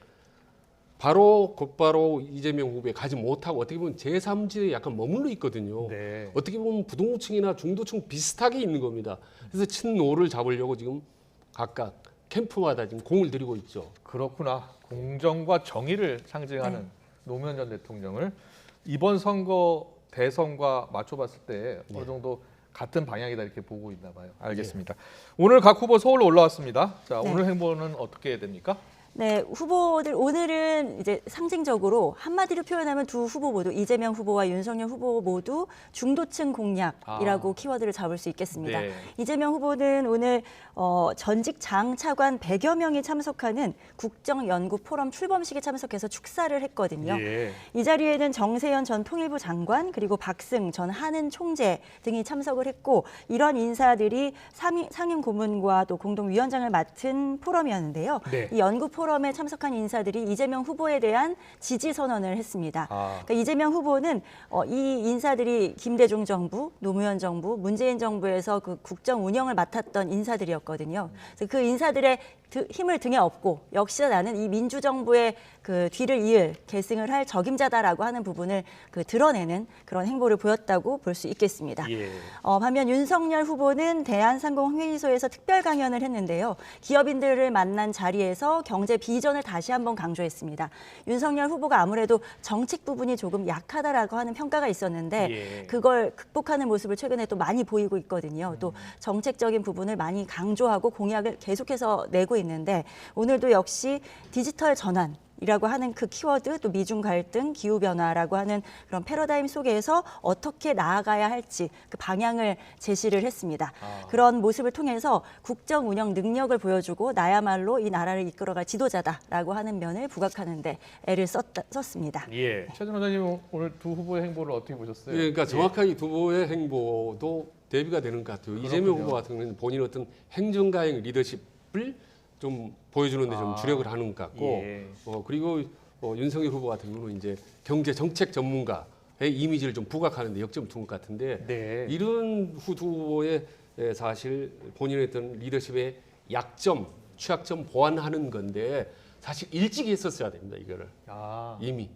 곧바로 이재명 후보에 가지 못하고 어떻게 보면 제3지대에 약간 머물러 있거든요. 어떻게 보면 부동층이나 중도층 비슷하게 있는 겁니다. 그래서 친노를 잡으려고 지금 각각 캠프마다 지금 공을 들이고 있죠. 그렇구나. 공정과 정의를 상징하는 노무현 전 대통령을 이번 선거 대선과 맞춰봤을 때 어느 정도 같은 방향이다 이렇게 보고 있나 봐요. 알겠습니다. 오늘 각 후보 서울로 올라왔습니다. 자, 오늘 행보는 어떻게 됩니까? 네, 후보들 오늘은 이제 상징적으로 한마디로 표현하면 두 후보 모두 이재명 후보와 윤석열 후보 모두 중도층 공략이라고 키워드를 잡을 수 있겠습니다. 이재명 후보는 오늘 전직 장 차관 100여 명이 참석하는 국정연구 포럼 출범식에 참석해서 축사를 했거든요. 이 자리에는 정세현 전 통일부 장관 그리고 박승 전 한은 총재 등이 참석을 했고 이런 인사들이 상임 고문과 또 공동위원장을 맡은 포럼이었는데요. 이 연구 포럼에 참석한 인사들이 이재명 후보에 대한 지지 선언을 했습니다. 그러니까 이재명 후보는 이 인사들이 김대중 정부, 노무현 정부, 문재인 정부에서 그 국정 운영을 맡았던 인사들이었거든요. 그래서 그 인사들의 힘을 등에 업고 역시나 나는 이 민주정부의 그 뒤를 이을 계승을 할 적임자다라고 하는 부분을 드러내는 그런 행보를 보였다고 볼 수 있겠습니다. 반면 윤석열 후보는 대한상공회의소에서 특별 강연을 했는데요. 기업인들을 만난 자리에서 경제 비전을 다시 한번 강조했습니다. 윤석열 후보가 아무래도 정책 부분이 조금 약하다라고 하는 평가가 있었는데 그걸 극복하는 모습을 최근에 또 많이 보이고 있거든요. 또 정책적인 부분을 많이 강조하고 공약을 계속해서 내고 있는데 오늘도 역시 디지털 전환이라고 하는 그 키워드 또 미중 갈등, 기후 변화라고 하는 그런 패러다임 속에서 어떻게 나아가야 할지 그 방향을 제시를 했습니다. 그런 모습을 통해서 국정 운영 능력을 보여주고 나야말로 이 나라를 이끌어갈 지도자다라고 하는 면을 부각하는 데 애를 썼습니다. 최준 원장님 오늘 두 후보의 행보를 어떻게 보셨어요? 그러니까 정확하게 두 후보의 행보도 대비가 되는 것 같아요. 이재명 후보 같은 경우는 본인 어떤 행정가행 리더십을 좀 보여주는데 좀 주력을 하는 것 같고, 그리고 윤석열 후보 같은 경우는 이제 경제 정책 전문가의 이미지를 좀 부각하는데 역점을 둔 것 같은데 이런 후보의 사실 본인의 어떤 리더십의 약점, 취약점 보완하는 건데 사실 일찍 했었어야 됩니다 이거를 이미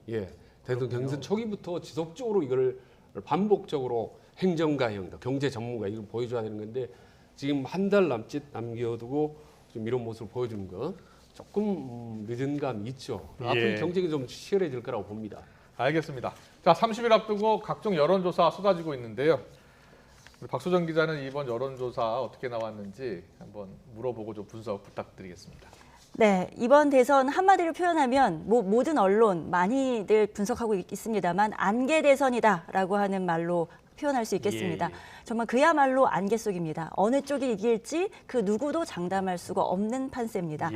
대통령 경선 초기부터 지속적으로 이거를 반복적으로 행정가형, 경제 전문가 이걸 보여줘야 되는 건데 지금 한 달 남짓 남겨두고 좀 이런 모습을 보여주는 거 조금 늦은 감이 있죠. 앞으로 경쟁이 좀 치열해질 거라고 봅니다. 알겠습니다. 자, 30일 앞두고 각종 여론조사 쏟아지고 있는데요. 우리 박수정 기자는 이번 여론조사 어떻게 나왔는지 한번 물어보고 좀 분석 부탁드리겠습니다. 네, 이번 대선 한마디로 표현하면 모든 언론 많이들 분석하고 있습니다만 안개 대선이다라고 하는 말로 표현할 수 있겠습니다. 정말 그야말로 안개 속입니다. 어느 쪽이 이길지 그 누구도 장담할 수가 없는 판세입니다.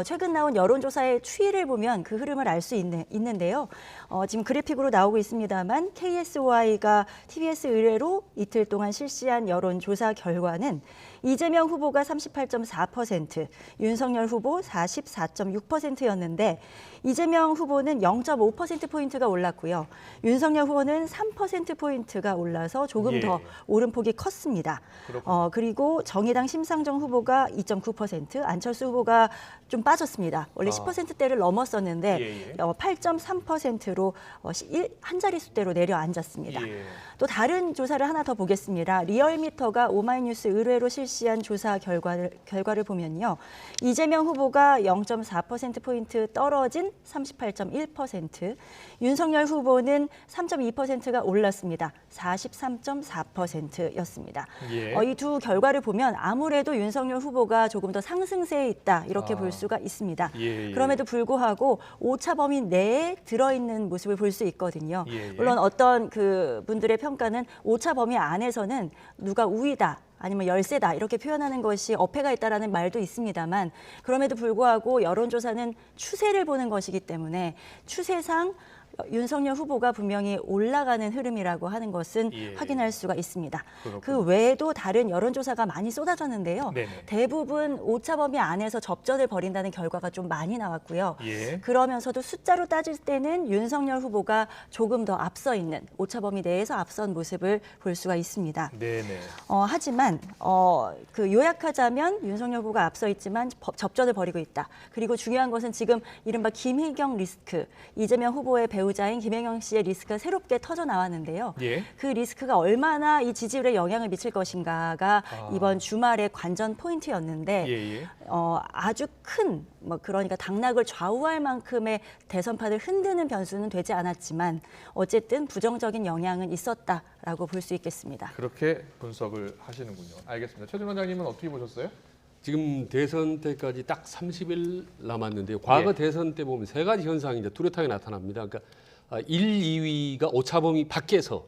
최근 나온 여론조사의 추이를 보면 그 흐름을 알 수 있는데요. 지금 그래픽으로 나오고 있습니다만 KSY가 TBS 의뢰로 이틀 동안 실시한 여론조사 결과는 이재명 후보가 38.4%, 윤석열 후보 44.6%였는데 이재명 후보는 0.5%포인트가 올랐고요. 윤석열 후보는 3%포인트가 올랐습니다. 올라서 조금 예. 더 오름폭이 컸습니다. 그리고 정의당 심상정 후보가 2.9%, 안철수 후보가 좀 빠졌습니다. 원래 10%대를 넘었었는데 8.3%로 한 자릿수대로 내려앉았습니다. 또 다른 조사를 하나 더 보겠습니다. 리얼미터가 오마이뉴스 의뢰로 실시한 조사 결과를 보면요. 이재명 후보가 0.4%포인트 떨어진 38.1%, 윤석열 후보는 3.2%가 올랐습니다. 43.4%였습니다. 이 두 결과를 보면 아무래도 윤석열 후보가 조금 더 상승세에 있다 이렇게 볼 수가 있습니다. 그럼에도 불구하고 오차 범위 내에 들어있는 모습을 볼 수 있거든요. 물론 어떤 그 분들의 평가는 오차 범위 안에서는 누가 우위다, 아니면 열세다 이렇게 표현하는 것이 어폐가 있다라는 말도 있습니다만 그럼에도 불구하고 여론조사는 추세를 보는 것이기 때문에 추세상 윤석열 후보가 분명히 올라가는 흐름이라고 하는 것은 확인할 수가 있습니다. 그렇군요. 그 외에도 다른 여론조사가 많이 쏟아졌는데요. 대부분 오차 범위 안에서 접전을 벌인다는 결과가 좀 많이 나왔고요. 그러면서도 숫자로 따질 때는 윤석열 후보가 조금 더 앞서 있는 오차 범위 내에서 앞선 모습을 볼 수가 있습니다. 하지만 그 요약하자면 윤석열 후보가 앞서 있지만 접전을 벌이고 있다. 그리고 중요한 것은 지금 이른바 김희경 리스크, 이재명 후보의 배우자인 김혜경 씨의 리스크가 새롭게 터져 나왔는데요. 그 리스크가 얼마나 이 지지율에 영향을 미칠 것인가가 이번 주말의 관전 포인트였는데 아주 큰 그러니까 당락을 좌우할 만큼의 대선판을 흔드는 변수는 되지 않았지만 어쨌든 부정적인 영향은 있었다라고 볼 수 있겠습니다. 그렇게 분석을 하시는군요. 알겠습니다. 최준 원장님은 어떻게 보셨어요? 지금 대선 때까지 딱 30일 남았는데요. 과거 대선 때 보면 세 가지 현상이 이제 뚜렷하게 나타납니다. 그러니까 1, 2위가 오차범위 밖에서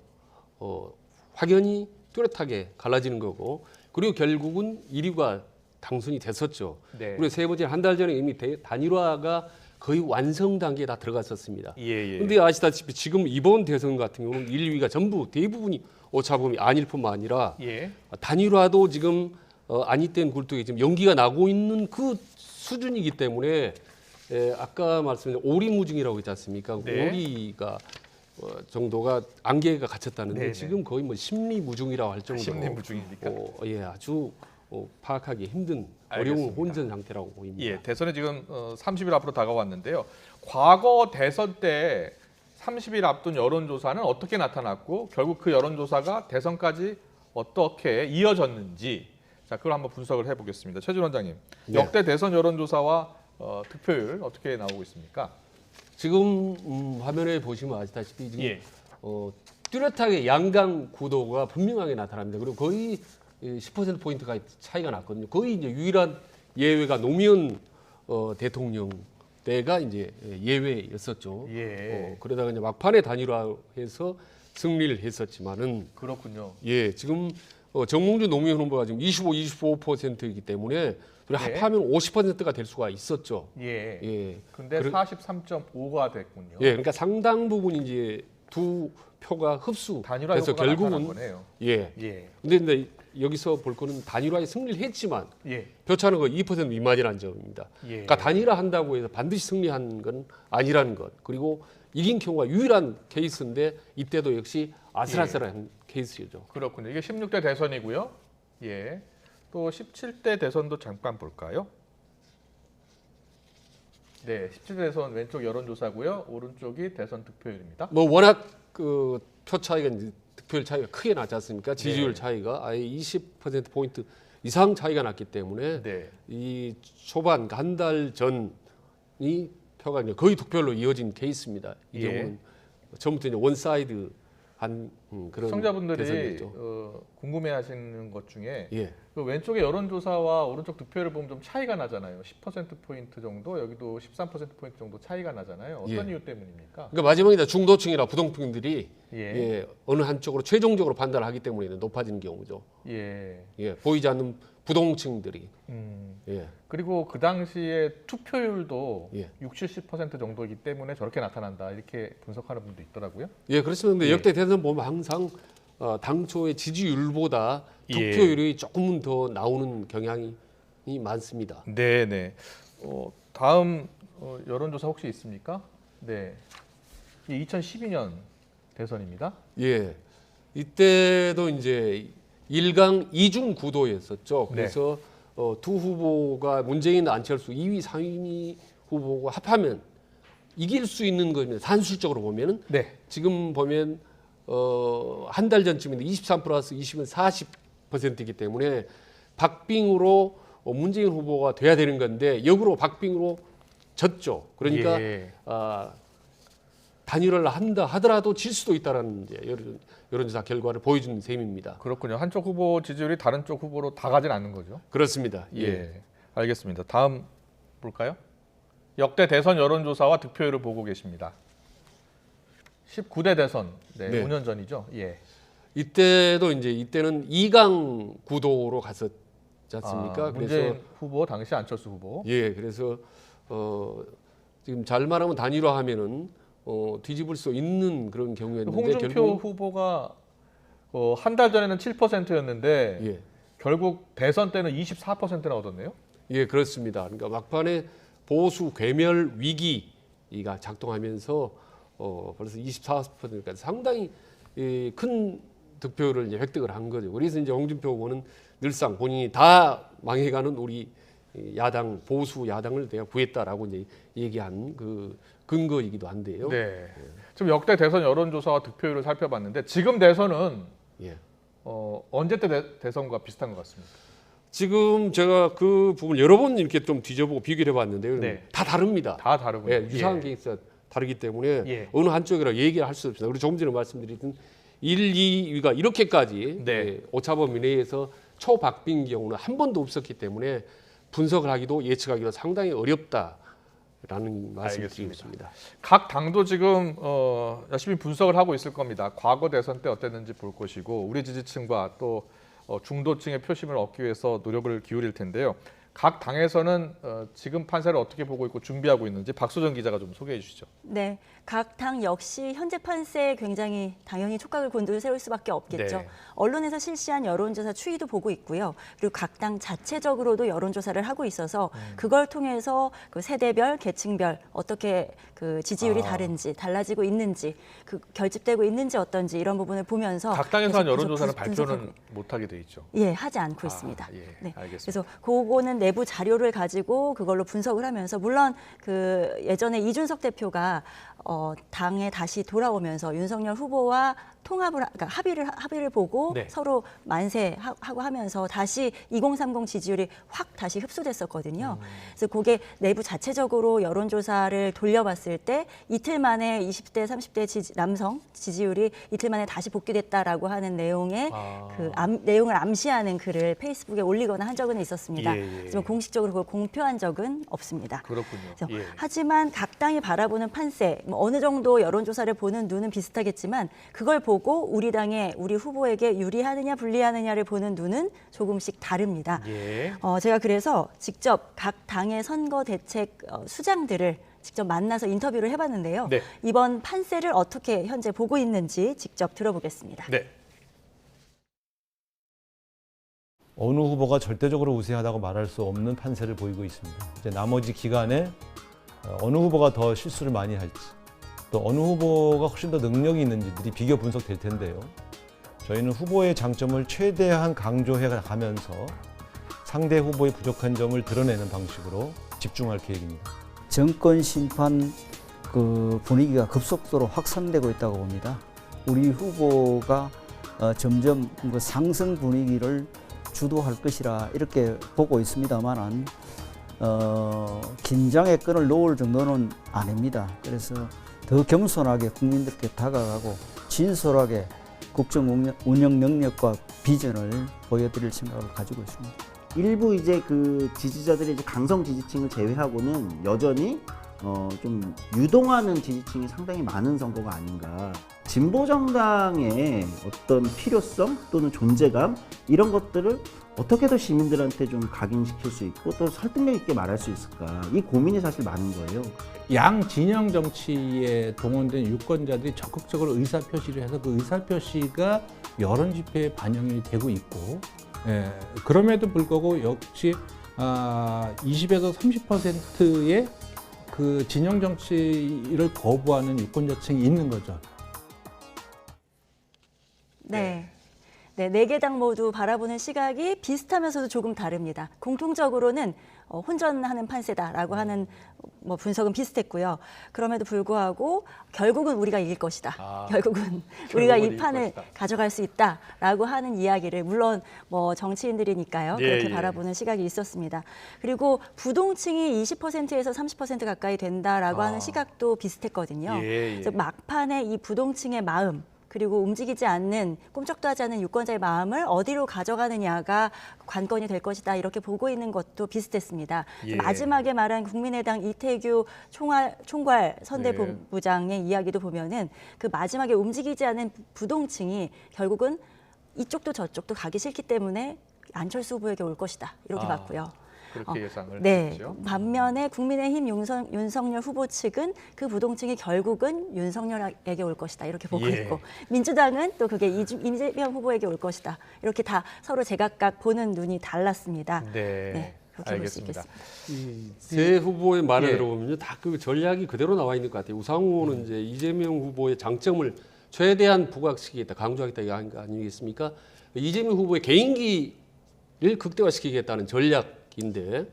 확연히 뚜렷하게 갈라지는 거고, 그리고 결국은 1위가 당선이 됐었죠. 그리고 세 번째 한 달 전에 이미 단일화가 거의 완성 단계에 다 들어갔었습니다. 그런데 아시다시피 지금 이번 대선 같은 경우는 1, 2위가 전부 대부분이 오차범위 아닐 뿐만 아니라 단일화도 지금 안익된 굴뚝에 지금 연기가 나고 있는 그 수준이기 때문에 아까 말씀드린 오리무중이라고 했지 않습니까? 오리가 정도가 안개가 갇혔다는데 지금 거의 뭐 심리무중이라고 할 정도로 심리무중입니까? 아주 파악하기 힘든 어려운 혼전 상태라고 보입니다. 대선에 지금 30일 앞으로 다가왔는데요. 과거 대선 때 30일 앞둔 여론조사는 어떻게 나타났고 결국 그 여론조사가 대선까지 어떻게 이어졌는지 그걸 한번 분석을 해보겠습니다. 최준 원장님, 역대 대선 여론조사와 득표율 어떻게 나오고 있습니까? 지금 화면에 보시면 아시다시피 지금 뚜렷하게 양강 구도가 분명하게 나타납니다. 그리고 거의 10%포인트가 차이가 났거든요. 거의 이제 유일한 예외가 노무현 대통령 때가 이제 예외였었죠. 그러다가 이제 막판에 단일화해서 승리를 했었지만은 그렇군요. 지금 정몽준 노무현 후보가 지금 25%이기 때문에 합하면 50%가 될 수가 있었죠. 근데 43.5가 됐군요. 그러니까 상당 부분 이제 두 표가 흡수돼서 결국은 근데 여기서 볼 거는 단일화에 승리를 했지만 표차는 거 2% 미만이라는 점입니다. 그러니까 단일화 한다고 해서 반드시 승리한 건 아니라는 것. 그리고 이긴 경우가 유일한 케이스인데 이때도 역시 아슬아슬한 케이스죠. 그렇군요. 이게 16대 대선이고요. 또 17대 대선도 잠깐 볼까요? 17대 대선 왼쪽 여론조사고요. 오른쪽이 대선 득표율입니다. 워낙 그 표 차이가 득표율 차이가 크게 나지 않습니까? 지지율 차이가 아예 20%포인트 이상 차이가 났기 때문에 이 초반 한 달 전이 표가 이제 거의 득표율로 이어진 케이스입니다. 이 경우는 처음부터 이제 원사이드 한 그런 시청자분들이 궁금해하시는 것 중에 그 왼쪽의 여론조사와 오른쪽 득표율을 보면 좀 차이가 나잖아요. 10%포인트 정도, 여기도 13%포인트 정도 차이가 나잖아요. 어떤 이유 때문입니까? 그러니까 마지막에 중도층이나 부동층들이 어느 한쪽으로 최종적으로 판단을 하기 때문에 높아지는 경우죠. 보이지 않는 부동층들이. 그리고 그 당시에 투표율도 60-70% 정도이기 때문에 저렇게 나타난다 이렇게 분석하는 분도 있더라고요. 그렇습니다. 역대 대선 보면 항상 당초의 지지율보다 득표율이 조금은 더 나오는 경향이 많습니다. 다음 여론조사 혹시 있습니까? 2012년 대선입니다. 이때도 이제 1강 2중 구도였었죠. 그래서 두 후보가 문재인, 안철수 2위, 3위 후보가 합하면 이길 수 있는 겁니다. 산술적으로 보면은 지금 보면 한 달 전쯤인데 23 플러스 20은 40%이기 때문에 박빙으로 문재인 후보가 돼야 되는 건데 역으로 박빙으로 졌죠. 그러니까 단일화를 한다 하더라도 질 수도 있다라는 이제 여론조사 결과를 보여준 셈입니다. 그렇군요. 한쪽 후보 지지율이 다른 쪽 후보로 다 가진 않는 거죠. 그렇습니다. 예. 알겠습니다. 다음 볼까요? 역대 대선 여론조사와 득표율을 보고 계십니다. 19대 대선, 5년 전이죠. 예. 이때도 이제 이때는 2강 구도로 갔었지 않습니까? 문재인 후보, 당시 안철수 후보. 예, 그래서 지금 잘 말하면 단일화하면은 뒤집을 수 있는 그런 경우였는데 홍준표 후보가 한 달 전에는 7%였는데 결국 대선 때는 24%나 얻었네요. 예, 그렇습니다. 그러니까 막판에 보수 괴멸 위기가 작동하면서 벌써 24%까지 상당히 큰 득표율을 이제 획득을 한 거죠. 그래서 이제 홍준표 후보는 늘상 본인이 다 망해가는 우리 야당 보수 야당을 내가 구했다라고 이제 얘기한 그 근거이기도 한데요. 네. 지금 역대 대선 여론조사와 득표율을 살펴봤는데 지금 대선은 언제 때 대선과 비슷한 것 같습니다. 지금 제가 그 부분 여러 번 이렇게 좀 뒤져보고 비교를 해봤는데요. 다 다릅니다. 다 다르군요. 유사한 게 있어 다르기 때문에 어느 한쪽이라 얘기를 할 수 없습니다. 우리 조금 전에 말씀드렸던 1, 2위가 이렇게까지 오차범위 내에서 초박빙 경우는 한 번도 없었기 때문에 분석을 하기도 예측하기도 상당히 어렵다라는 말씀을 드리겠습니다. 각 당도 지금 열심히 분석을 하고 있을 겁니다. 과거 대선 때 어땠는지 볼 것이고 우리 지지층과 또 중도층의 표심을 얻기 위해서 노력을 기울일 텐데요. 각 당에서는 지금 판세를 어떻게 보고 있고 준비하고 있는지 박소정 기자가 좀 소개해 주시죠. 네, 각 당 역시 현재 판세에 굉장히 당연히 촉각을 곤두세울 수밖에 없겠죠. 네. 언론에서 실시한 여론조사 추이도 보고 있고요. 그리고 각 당 자체적으로도 여론조사를 하고 있어서 그걸 통해서 그 세대별, 계층별 어떻게 그 지지율이 다른지, 달라지고 있는지, 그 결집되고 있는지 어떤지 이런 부분을 보면서 각 당에서 한 여론조사는 발표는 못하게 돼 있죠. 예, 하지 않고 있습니다. 네, 알겠습니다. 그래서 그거는 내부 자료를 가지고 그걸로 분석을 하면서 물론 그 예전에 이준석 대표가 당에 다시 돌아오면서 윤석열 후보와 통합을 그러니까 합의를 보고 서로 만세하고 하면서 다시 2030 지지율이 확 다시 흡수됐었거든요. 그래서 그게 내부 자체적으로 여론조사를 돌려봤을 때 이틀 만에 20대, 30대 남성 지지율이 이틀 만에 다시 복귀됐다라고 하는 내용의 내용을 암시하는 글을 페이스북에 올리거나 한 적은 있었습니다. 하지만 공식적으로 그걸 공표한 적은 없습니다. 그렇군요. 하지만 각 당이 바라보는 판세, 어느 정도 여론조사를 보는 눈은 비슷하겠지만 그걸 보고 우리 당의 우리 후보에게 유리하느냐 불리하느냐를 보는 눈은 조금씩 다릅니다. 제가 그래서 직접 각 당의 선거 대책 수장들을 직접 만나서 인터뷰를 해봤는데요. 이번 판세를 어떻게 현재 보고 있는지 직접 들어보겠습니다. 어느 후보가 절대적으로 우세하다고 말할 수 없는 판세를 보이고 있습니다. 이제 나머지 기간에 어느 후보가 더 실수를 많이 할지 또 어느 후보가 훨씬 더 능력이 있는지들이 비교 분석될 텐데요. 저희는 후보의 장점을 최대한 강조해 가면서 상대 후보의 부족한 점을 드러내는 방식으로 집중할 계획입니다. 정권 심판 그 분위기가 급속도로 확산되고 있다고 봅니다. 우리 후보가 점점 그 상승 분위기를 주도할 것이라 이렇게 보고 있습니다만은 긴장의 끈을 놓을 정도는 아닙니다. 그래서 더 겸손하게 국민들께 다가가고 진솔하게 국정 운영 능력과 비전을 보여드릴 생각을 가지고 있습니다. 일부 이제 그 지지자들의 이제 강성 지지층을 제외하고는 여전히 좀 유동하는 지지층이 상당히 많은 선거가 아닌가. 진보 정당의 어떤 필요성 또는 존재감 이런 것들을 어떻게 더 시민들한테 좀 각인시킬 수 있고 또 설득력 있게 말할 수 있을까 이 고민이 사실 많은 거예요. 양 진영 정치에 동원된 유권자들이 적극적으로 의사표시를 해서 그 의사표시가 여론 집회에 반영이 되고 있고 그럼에도 불구하고 역시 20에서 30%의 그 진영 정치를 거부하는 유권자층이 있는 거죠. 네, 네, 4개 당 모두 바라보는 시각이 비슷하면서도 조금 다릅니다. 공통적으로는 혼전하는 판세다라고 하는 뭐 분석은 비슷했고요. 그럼에도 불구하고 결국은 우리가 이길 것이다. 결국은 우리가 이 판을 가져갈 수 있다라고 하는 이야기를 물론 뭐 정치인들이니까요. 그렇게 바라보는 시각이 있었습니다. 그리고 부동층이 20%에서 30% 가까이 된다라고 하는 시각도 비슷했거든요. 그래서 막판에 이 부동층의 마음 그리고 움직이지 않는 꼼짝도 하지 않는 유권자의 마음을 어디로 가져가느냐가 관건이 될 것이다 이렇게 보고 있는 것도 비슷했습니다. 마지막에 말한 국민의당 이태규 총괄 선대본부장의 이야기도 보면은 그 마지막에 움직이지 않은 부동층이 결국은 이쪽도 저쪽도 가기 싫기 때문에 안철수 후보에게 올 것이다 이렇게 봤고요. 그렇게 예상을 네. 했죠. 반면에 국민의힘 윤석열 후보 측은 그 부동층이 결국은 윤석열에게 올 것이다 이렇게 보고 있고 민주당은 또 그게 이재명 후보에게 올 것이다 이렇게 다 서로 제각각 보는 눈이 달랐습니다. 네. 그렇게 볼 수 있겠습니다. 세 후보의 말을 들어보면 다 그 전략이 그대로 나와 있는 것 같아요. 우상호 후보는 이제 이재명 후보의 장점을 최대한 부각시키겠다, 강조하겠다 이거 아니겠습니까? 이재명 후보의 개인기를 극대화시키겠다는 전략인데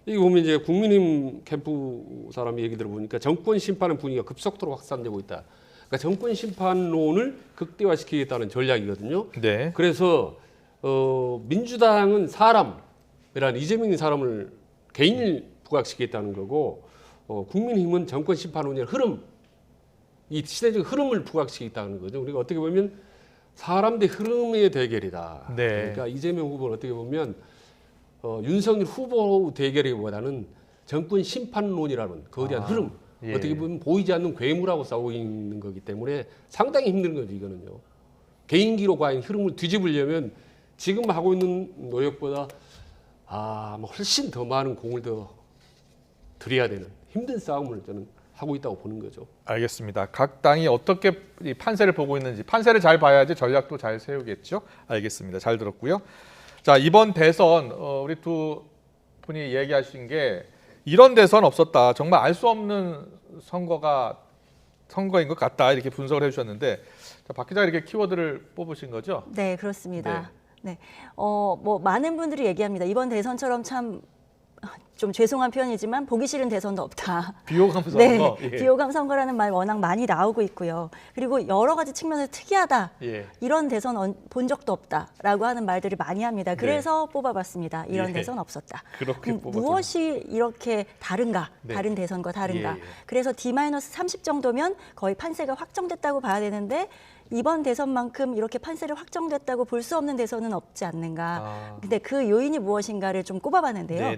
이거 보면 이제 국민의힘 캠프 사람 얘기 들어보니까 정권 심판의 분위기가 급속도로 확산되고 있다. 그러니까 정권 심판론을 극대화시키겠다는 전략이거든요. 네. 그래서 민주당은 사람이란 이재명이 사람을 개인을 부각시키겠다는 거고 국민의힘은 정권 심판론의 흐름, 이 시대적 흐름을 부각시키겠다는 거죠. 우리가 어떻게 보면 사람 대 흐름의 대결이다. 네. 그러니까 이재명 후보는 어떻게 보면 윤석열 후보 대결이보다는 정권 심판론이라는 거대한 흐름, 어떻게 보면 보이지 않는 괴물하고 싸우고 있는 거기 때문에 상당히 힘든 거죠, 이거는요. 개인기로 과연 흐름을 뒤집으려면 지금 하고 있는 노력보다 뭐 훨씬 더 많은 공을 더 들여야 되는 힘든 싸움을 저는 하고 있다고 보는 거죠. 알겠습니다. 각 당이 어떻게 이 판세를 보고 있는지 판세를 잘 봐야지 전략도 잘 세우겠죠. 알겠습니다. 잘 들었고요. 자, 이번 대선 우리 두 분이 얘기하신 게 이런 대선 없었다. 정말 알 수 없는 선거인 것 같다. 이렇게 분석을 해주셨는데 자, 박 기자가 이렇게 키워드를 뽑으신 거죠? 네, 그렇습니다. 네. 뭐 많은 분들이 얘기합니다. 이번 대선처럼 참 좀 죄송한 표현이지만 보기 싫은 대선도 없다. 비호감 선거. 네, 비호감 선거라는 말 워낙 많이 나오고 있고요. 그리고 여러 가지 측면에서 특이하다. 이런 대선 본 적도 없다라고 하는 말들을 많이 합니다. 그래서 뽑아봤습니다. 이런 대선 없었다. 그렇게 무엇이 이렇게 다른가? 다른 대선과 다른가? 그래서 D-30 정도면 거의 판세가 확정됐다고 봐야 되는데 이번 대선만큼 이렇게 판세를 확정됐다고 볼 수 없는 대선은 없지 않는가. 근데 그 요인이 무엇인가를 좀 꼽아봤는데요.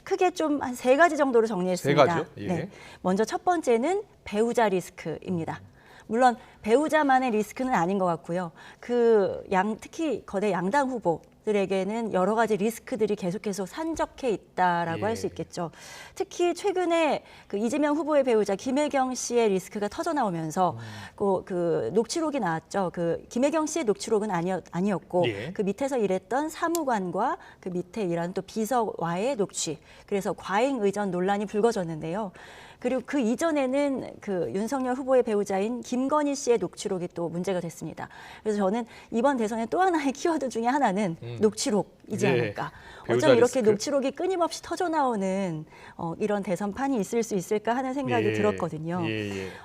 크게 좀 한 3가지 정도로 정리했습니다. 3가지요? 네. 먼저 첫 번째는 배우자 리스크입니다. 물론 배우자만의 리스크는 아닌 것 같고요. 특히 거대 양당 후보들에게는 여러 가지 리스크들이 계속해서 산적해 있다라고 할 수 있겠죠. 특히 최근에 그 이재명 후보의 배우자 김혜경 씨의 리스크가 터져 나오면서 그 녹취록이 나왔죠. 그 김혜경 씨의 녹취록은 아니었고 그 밑에서 일했던 사무관과 그 밑에 일하는 또 비서와의 녹취. 그래서 과잉 의전 논란이 불거졌는데요. 그리고 그 이전에는 그 윤석열 후보의 배우자인 김건희 씨의 녹취록이 또 문제가 됐습니다. 그래서 저는 이번 대선의 또 하나의 키워드 중에 하나는 녹취록이지 않을까. 어쩜 이렇게 녹취록이 끊임없이 터져 나오는 이런 대선판이 있을 수 있을까 하는 생각이 들었거든요.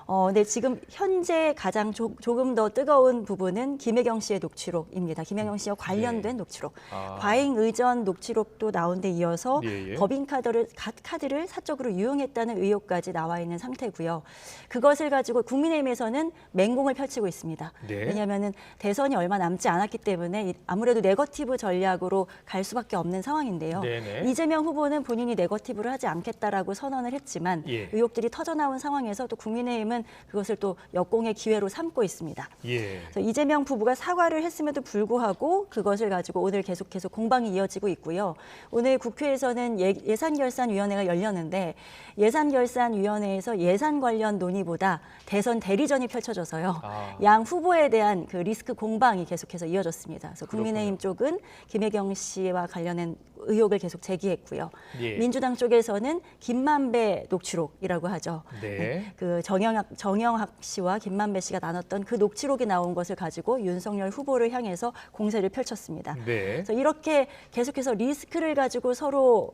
근데 지금 현재 가장 조금 더 뜨거운 부분은 김혜경 씨의 녹취록입니다. 김혜경 씨와 관련된 녹취록. 과잉 의전 녹취록도 나온 데 이어서 법인 카드를 사적으로 유용했다는 의혹까지 나와 있는 상태고요. 그것을 가지고 국민의힘에서는 맹공을 펼치고 있습니다. 왜냐하면 대선이 얼마 남지 않았기 때문에 아무래도 네거티브 전략으로 갈 수밖에 없는 상황인데요. 이재명 후보는 본인이 네거티브를 하지 않겠다라고 선언을 했지만 의혹들이 터져 나온 상황에서 또 국민의힘은 그것을 또 역공의 기회로 삼고 있습니다. 그래서 이재명 부부가 사과를 했음에도 불구하고 그것을 가지고 오늘 계속해서 공방이 이어지고 있고요. 오늘 국회에서는 예산결산위원회가 열렸는데 예산결산위원회에서 예산 관련 논의보다 대선 대리전이 펼쳐져서요. 양 후보에 대한 그 리스크 공방이 계속해서 이어졌습니다. 그래서 국민의힘 쪽은 김혜경 씨와 관련된 의혹을 계속 제기했고요. 예. 민주당 쪽에서는 김만배 녹취록이라고 하죠. 네. 그 정영학 씨와 김만배 씨가 나눴던 그 녹취록이 나온 것을 가지고 윤석열 후보를 향해서 공세를 펼쳤습니다. 네. 그래서 이렇게 계속해서 리스크를 가지고 서로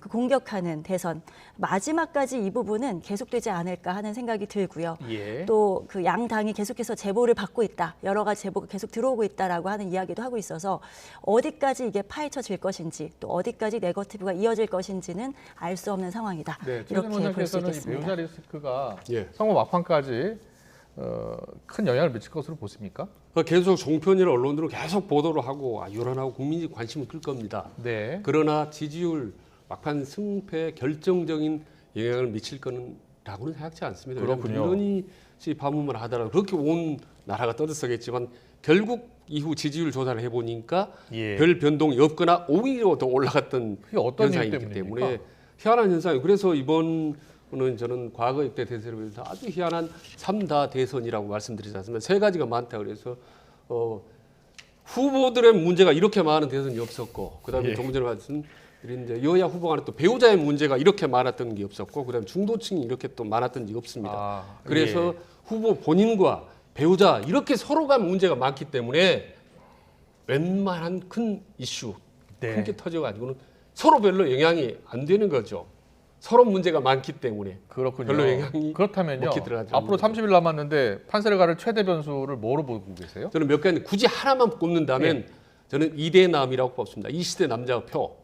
공격하는 대선, 마지막까지 이 부분은 계속되지 않을까 하는 생각이 들고요. 예. 또 그 양당이 계속해서 제보를 받고 있다, 여러 가지 제보가 계속 들어오고 있다라고 하는 이야기도 하고 있어서 어디까지 이게 파헤쳐질 것인지, 또 어디까지 네거티브가 이어질 것인지는 알 수 없는 상황이다. 네, 이렇게 볼 수 이 있겠습니다. 배우자 리스크가 예. 선거 막판까지 큰 영향을 미칠 것으로 보십니까? 계속 종편이나 언론들은 계속 보도를 하고 유론하고 국민이 관심을 끌 겁니다. 네. 그러나 지지율 막판 승패에 결정적인 영향을 미칠 거라고는 생각지 않습니다. 그렇군요. 이런이 반문만 하더라도 그렇게 온 나라가 떠들썩했지만 결국 이후 지지율 조사를 해보니까 예. 별 변동이 없거나 오히려 더 올라갔던 어떤 이유 현상이기 때문입니까? 때문에 희한한 현상이에요. 그래서 이번은 저는 과거 역대 대선에 비해서 아주 희한한 3다 대선이라고 말씀드리지 않습니까? 세 가지가 많다 그래서 후보들의 문제가 이렇게 많은 대선이 없었고 그다음에 예. 조금 전에 말씀 이제 여야 후보 간에 또 배우자의 문제가 이렇게 많았던 게 없었고 그다음에 중도층이 이렇게 또 많았던 적이 없습니다. 그래서 예. 후보 본인과 배우자 이렇게 서로가 문제가 많기 때문에 웬만한 큰 이슈 네. 큰 게 터져가지고는 서로 별로 영향이 안 되는 거죠. 서로 문제가 많기 때문에 그렇군요. 별로 영향이 그렇다면요. 먹히 들어가지 앞으로 않는 30일 남았는데 판세를 가를 최대 변수를 뭐로 보고 계세요? 저는 몇 가지 굳이 하나만 꼽는다면 저는 이대남이라고 뽑습니다. 20대 남자 표.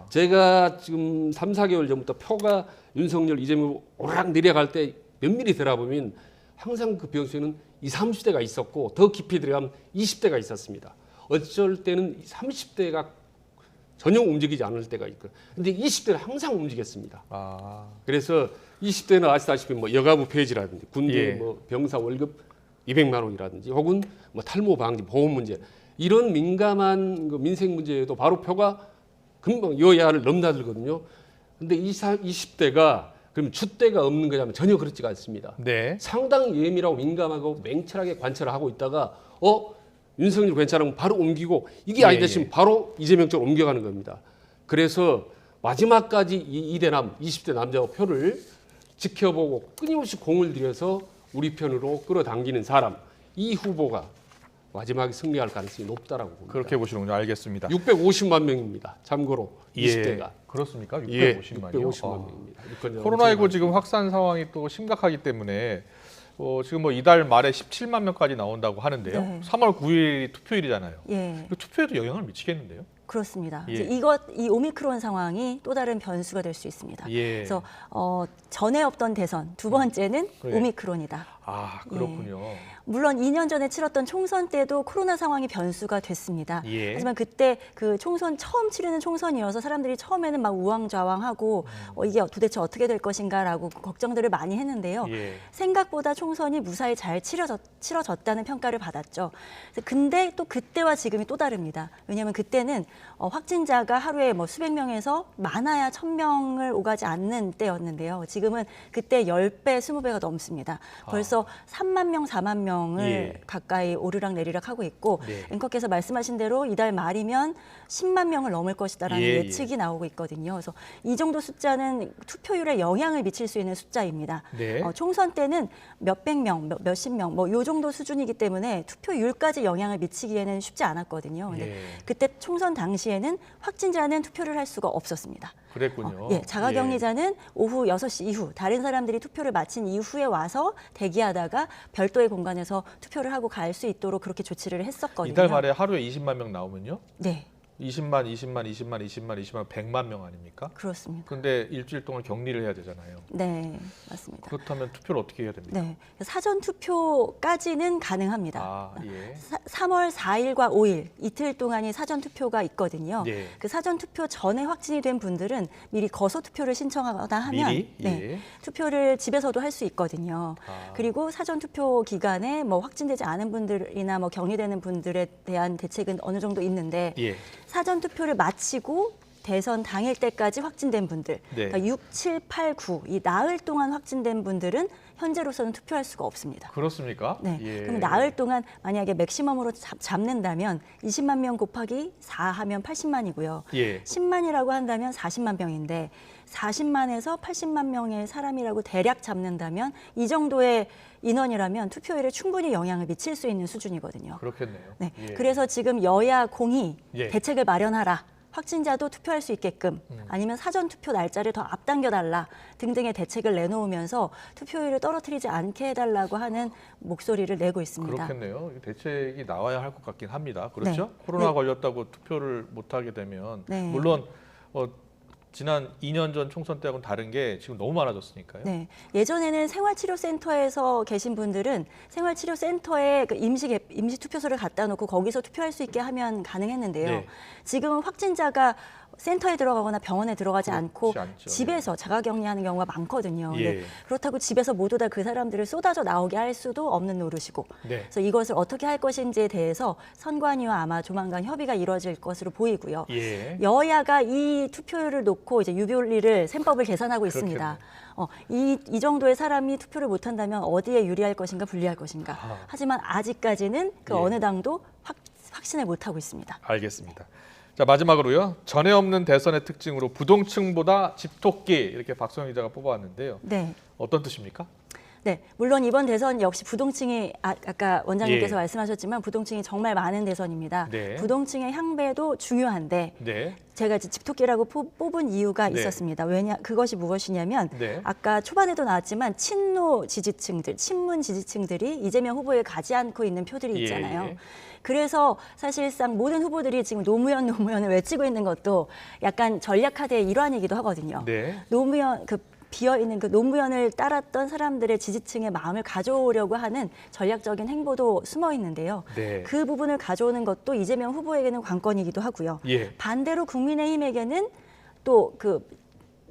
제가 지금 3, 4개월 전부터 표가 윤석열, 이재명 오르락 내려갈 때 면밀히 들어보면 항상 그 변수에는 20, 30대가 있었고 더 깊이 들어가면 20대가 있었습니다. 어쩔 때는 30대가 전혀 움직이지 않을 때가 있고 근데 20대는 항상 움직였습니다. 그래서 20대는 아시다시피 뭐 여가부 폐지라든지 군대 예. 뭐 병사 월급 200만 원이라든지 혹은 뭐 탈모 방지 보험 문제 이런 민감한 그 민생 문제에도 바로 표가 금방 여야를 넘나들거든요. 근데 20대가 그럼 줏대가 없는 거냐면 전혀 그렇지가 않습니다. 네. 상당히 예민하고 민감하고 맹철하게 관찰을 하고 있다가 윤석열 괜찮으면 바로 옮기고 이게 아니다 싶으면 바로 이재명 쪽으로 옮겨가는 겁니다. 그래서 마지막까지 이 이대남 20대 남자 표를 지켜보고 끊임없이 공을 들여서 우리 편으로 끌어당기는 사람 이 후보가 마지막에 승리할 가능성이 높다라고 봅니다. 그렇게 보시는군요. 알겠습니다. 650만 명입니다. 참고로 20대가. 그렇습니까? 650만이요? 예, 650만 명입니다. 코로나19 지금 확산 상황이 또 심각하기 때문에 지금 뭐 이달 말에 17만 명까지 나온다고 하는데요. 네. 3월 9일이 투표일이잖아요. 예. 투표에도 영향을 미치겠는데요? 그렇습니다. 예. 이제 이 오미크론 상황이 또 다른 변수가 될 수 있습니다. 예. 그래서 전에 없던 대선 두 번째는 그래. 오미크론이다. 그렇군요. 물론 2년 전에 치렀던 총선 때도 코로나 상황이 변수가 됐습니다. 예. 하지만 그때 그 총선 처음 치르는 총선이어서 사람들이 처음에는 막 우왕좌왕하고 이게 도대체 어떻게 될 것인가라고 걱정들을 많이 했는데요. 예. 생각보다 총선이 무사히 잘 치러졌다는 평가를 받았죠. 근데 또 그때와 지금이 또 다릅니다. 왜냐하면 그때는 확진자가 하루에 뭐 수백 명에서 많아야 1000명을 오가지 않는 때였는데요. 지금은 그때 10배, 20배가 넘습니다. 벌써 3만 명, 4만 명을 예. 가까이 오르락 내리락 하고 있고 네. 앵커께서 말씀하신 대로 이달 말이면 10만 명을 넘을 것이다라는 예, 예측이 나오고 있거든요. 그래서 이 정도 숫자는 투표율에 영향을 미칠 수 있는 숫자입니다. 네. 총선 때는 몇백 명, 몇십 명, 뭐 요 정도 수준이기 때문에 투표율까지 영향을 미치기에는 쉽지 않았거든요. 근데 예. 그때 총선 당시에는 확진자는 투표를 할 수가 없었습니다. 그랬군요. 자가격리자는 오후 6시 이후 다른 사람들이 투표를 마친 이후에 와서 대기하다가 별도의 공간에서 투표를 하고 갈 수 있도록 그렇게 조치를 했었거든요. 이달 말에 하루에 20만 명 나오면요? 네. 20만, 100만 명 아닙니까? 그렇습니다. 근데 일주일 동안 격리를 해야 되잖아요. 네, 맞습니다. 그렇다면 투표를 어떻게 해야 됩니까? 네, 사전 투표까지는 가능합니다. 예. 3월 4일과 5일 이틀 동안이 사전 투표가 있거든요. 예. 그 사전 투표 전에 확진이 된 분들은 미리 거소 투표를 신청하거나 하면 미리? 예. 투표를 집에서도 할 수 있거든요. 그리고 사전 투표 기간에 뭐 확진되지 않은 분들이나 뭐 격리되는 분들에 대한 대책은 어느 정도 있는데 예. 사전 투표를 마치고 대선 당일 때까지 확진된 분들, 네. 그러니까 6, 7, 8, 9 이 나흘 동안 확진된 분들은 현재로서는 투표할 수가 없습니다. 그렇습니까? 네. 예. 그럼 나흘 동안 만약에 맥시멈으로 잡는다면 20만 명 곱하기 4 하면 80만이고요. 예. 10만이라고 한다면 40만 명인데 40만에서 80만 명의 사람이라고 대략 잡는다면 이 정도의 인원이라면 투표율에 충분히 영향을 미칠 수 있는 수준이거든요. 그렇겠네요. 네. 예. 그래서 지금 여야 공이 예. 대책을 마련하라. 확진자도 투표할 수 있게끔 아니면 사전 투표 날짜를 더 앞당겨달라 등등의 대책을 내놓으면서 투표율을 떨어뜨리지 않게 해달라고 하는 목소리를 내고 있습니다. 그렇겠네요. 대책이 나와야 할 것 같긴 합니다. 그렇죠? 네. 코로나 네. 걸렸다고 투표를 못하게 되면 네. 물론 지난 2년 전 총선 때하고는 다른 게 지금 너무 많아졌으니까요. 네, 예전에는 생활치료센터에서 계신 분들은 생활치료센터에 그 임시 투표소를 갖다 놓고 거기서 투표할 수 있게 하면 가능했는데요. 네. 지금은 확진자가 센터에 들어가거나 병원에 들어가지 않고 않죠. 집에서 자가격리하는 경우가 많거든요. 예. 근데 그렇다고 집에서 모두 다 그 사람들을 쏟아져 나오게 할 수도 없는 노릇이고 네. 그래서 이것을 어떻게 할 것인지에 대해서 선관위와 아마 조만간 협의가 이루어질 것으로 보이고요. 예. 여야가 이 투표율을 놓고 이제 유효리를 셈법을 계산하고 있습니다. 이 정도의 사람이 투표를 못한다면 어디에 유리할 것인가 불리할 것인가. 하지만 아직까지는 그 예. 어느 당도 확신을 못하고 있습니다. 알겠습니다. 자, 마지막으로요. 전에 없는 대선의 특징으로 부동층보다 집토끼 이렇게 박성희 기자가 뽑아왔는데요. 네. 어떤 뜻입니까? 네, 물론 이번 대선 역시 부동층이 아까 원장님께서 예. 말씀하셨지만 부동층이 정말 많은 대선입니다. 네. 부동층의 향배도 중요한데 네. 제가 이제 집토끼라고 뽑은 이유가 네. 있었습니다. 그것이 무엇이냐면 네. 아까 초반에도 나왔지만 친노 지지층들, 친문 지지층들이 이재명 후보에 가지 않고 있는 표들이 있잖아요. 예. 그래서 사실상 모든 후보들이 지금 노무현을 외치고 있는 것도 약간 전략화대의 일환이기도 하거든요. 네. 노무현 비어있는 그 노무현을 따랐던 사람들의 지지층의 마음을 가져오려고 하는 전략적인 행보도 숨어 있는데요. 네. 그 부분을 가져오는 것도 이재명 후보에게는 관건이기도 하고요. 예. 반대로 국민의힘에게는 또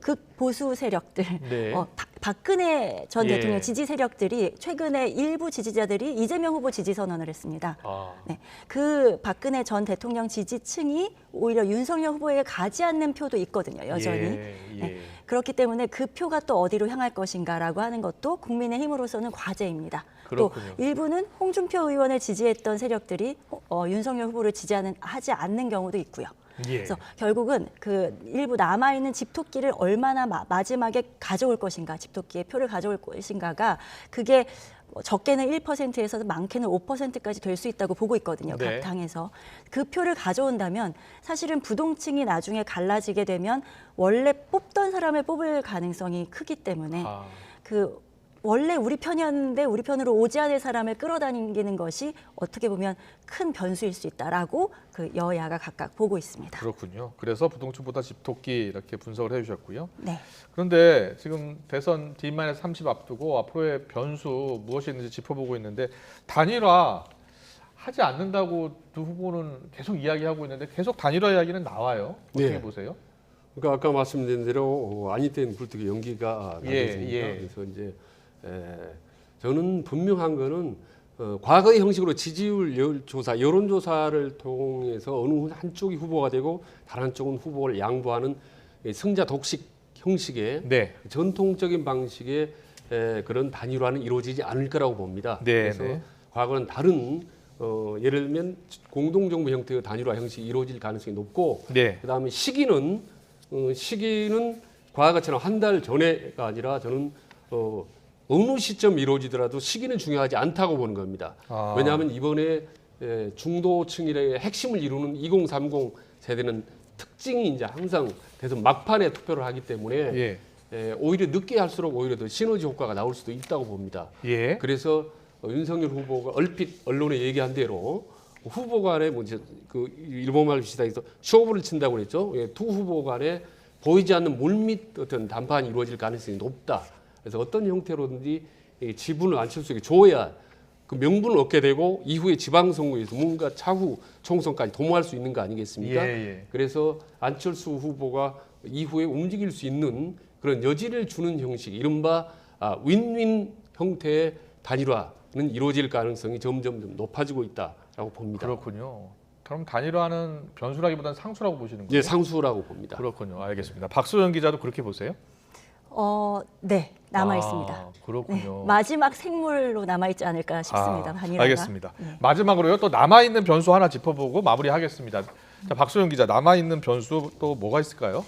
극보수 세력들, 네. 박근혜 전 예. 대통령 지지 세력들이 최근에 일부 지지자들이 이재명 후보 지지 선언을 했습니다. 네. 그 박근혜 전 대통령 지지층이 오히려 윤석열 후보에게 가지 않는 표도 있거든요, 여전히. 예. 네. 그렇기 때문에 그 표가 또 어디로 향할 것인가라고 하는 것도 국민의힘으로서는 과제입니다. 그렇군요. 또 일부는 홍준표 의원을 지지했던 세력들이 윤석열 후보를 하지 않는 경우도 있고요. 예. 그래서 결국은 그 일부 남아있는 집토끼를 얼마나 마지막에 가져올 것인가, 집토끼의 표를 가져올 것인가가 그게 적게는 1%에서 많게는 5%까지 될 수 있다고 보고 있거든요. 네. 각 당에서. 그 표를 가져온다면 사실은 부동층이 나중에 갈라지게 되면 원래 뽑던 사람을 뽑을 가능성이 크기 때문에 원래 우리 편이었는데 우리 편으로 오지 않을 사람을 끌어다니는 것이 어떻게 보면 큰 변수일 수 있다라고 그 여야가 각각 보고 있습니다. 그렇군요. 그래서 부동층보다 집토끼 이렇게 분석을 해주셨고요. 네. 그런데 지금 대선 D-30 앞두고 앞으로의 변수 무엇이 있는지 짚어보고 있는데 단일화 하지 않는다고 두 후보는 계속 이야기하고 있는데 계속 단일화 이야기는 나와요. 어떻게 네. 보세요? 그러니까 아까 말씀드린 대로 아니 때는 불뜨기 연기가 나겠습니까? 그래서 이제 저는 분명한 거는 과거의 형식으로 지지율 조사, 여론조사를 통해서 어느 한쪽이 후보가 되고 다른 한쪽은 후보를 양보하는 승자 독식 형식의 네. 전통적인 방식의 그런 단일화는 이루어지지 않을 거라고 봅니다. 네, 그래서 네. 과거는 다른 예를 들면 공동정부 형태의 단일화 형식이 이루어질 가능성이 높고 네. 그다음에 시기는 과거처럼 한 달 전에가 아니라 저는 어느 시점 이루어지더라도 시기는 중요하지 않다고 보는 겁니다. 왜냐하면 이번에 중도층의 핵심을 이루는 2030 세대는 특징이 이제 항상 대선 막판에 투표를 하기 때문에 오히려 늦게 할수록 오히려 더 시너지 효과가 나올 수도 있다고 봅니다. 예. 그래서 윤석열 후보가 얼핏 언론에 얘기한 대로 후보 간에 그 일본말 비슷하게 쇼부를 친다고 그랬죠. 두 후보 간에 보이지 않는 물밑 어떤談判이 이루어질 가능성이 높다. 그래서 어떤 형태로든지 지분을 안철수에게 줘야 그 명분을 얻게 되고 이후에 지방선거에서 뭔가 차후 총선까지 도모할 수 있는 거 아니겠습니까? 그래서 안철수 후보가 이후에 움직일 수 있는 그런 여지를 주는 형식, 이른바 윈윈 형태의 단일화는 이루어질 가능성이 점점 높아지고 있다라고 봅니다. 그렇군요. 그럼 단일화는 변수라기보다는 상수라고 보시는 거예요? 예, 상수라고 봅니다. 그렇군요. 알겠습니다. 박소연 기자도 그렇게 보세요? 네, 남아 있습니다. 그렇군요. 네, 마지막 생물로 남아 있지 않을까 싶습니다. 단일화가. 알겠습니다. 네. 마지막으로요. 또 남아 있는 변수 하나 짚어보고 마무리하겠습니다. 자, 박소연 기자, 남아 있는 변수 또 뭐가 있을까요?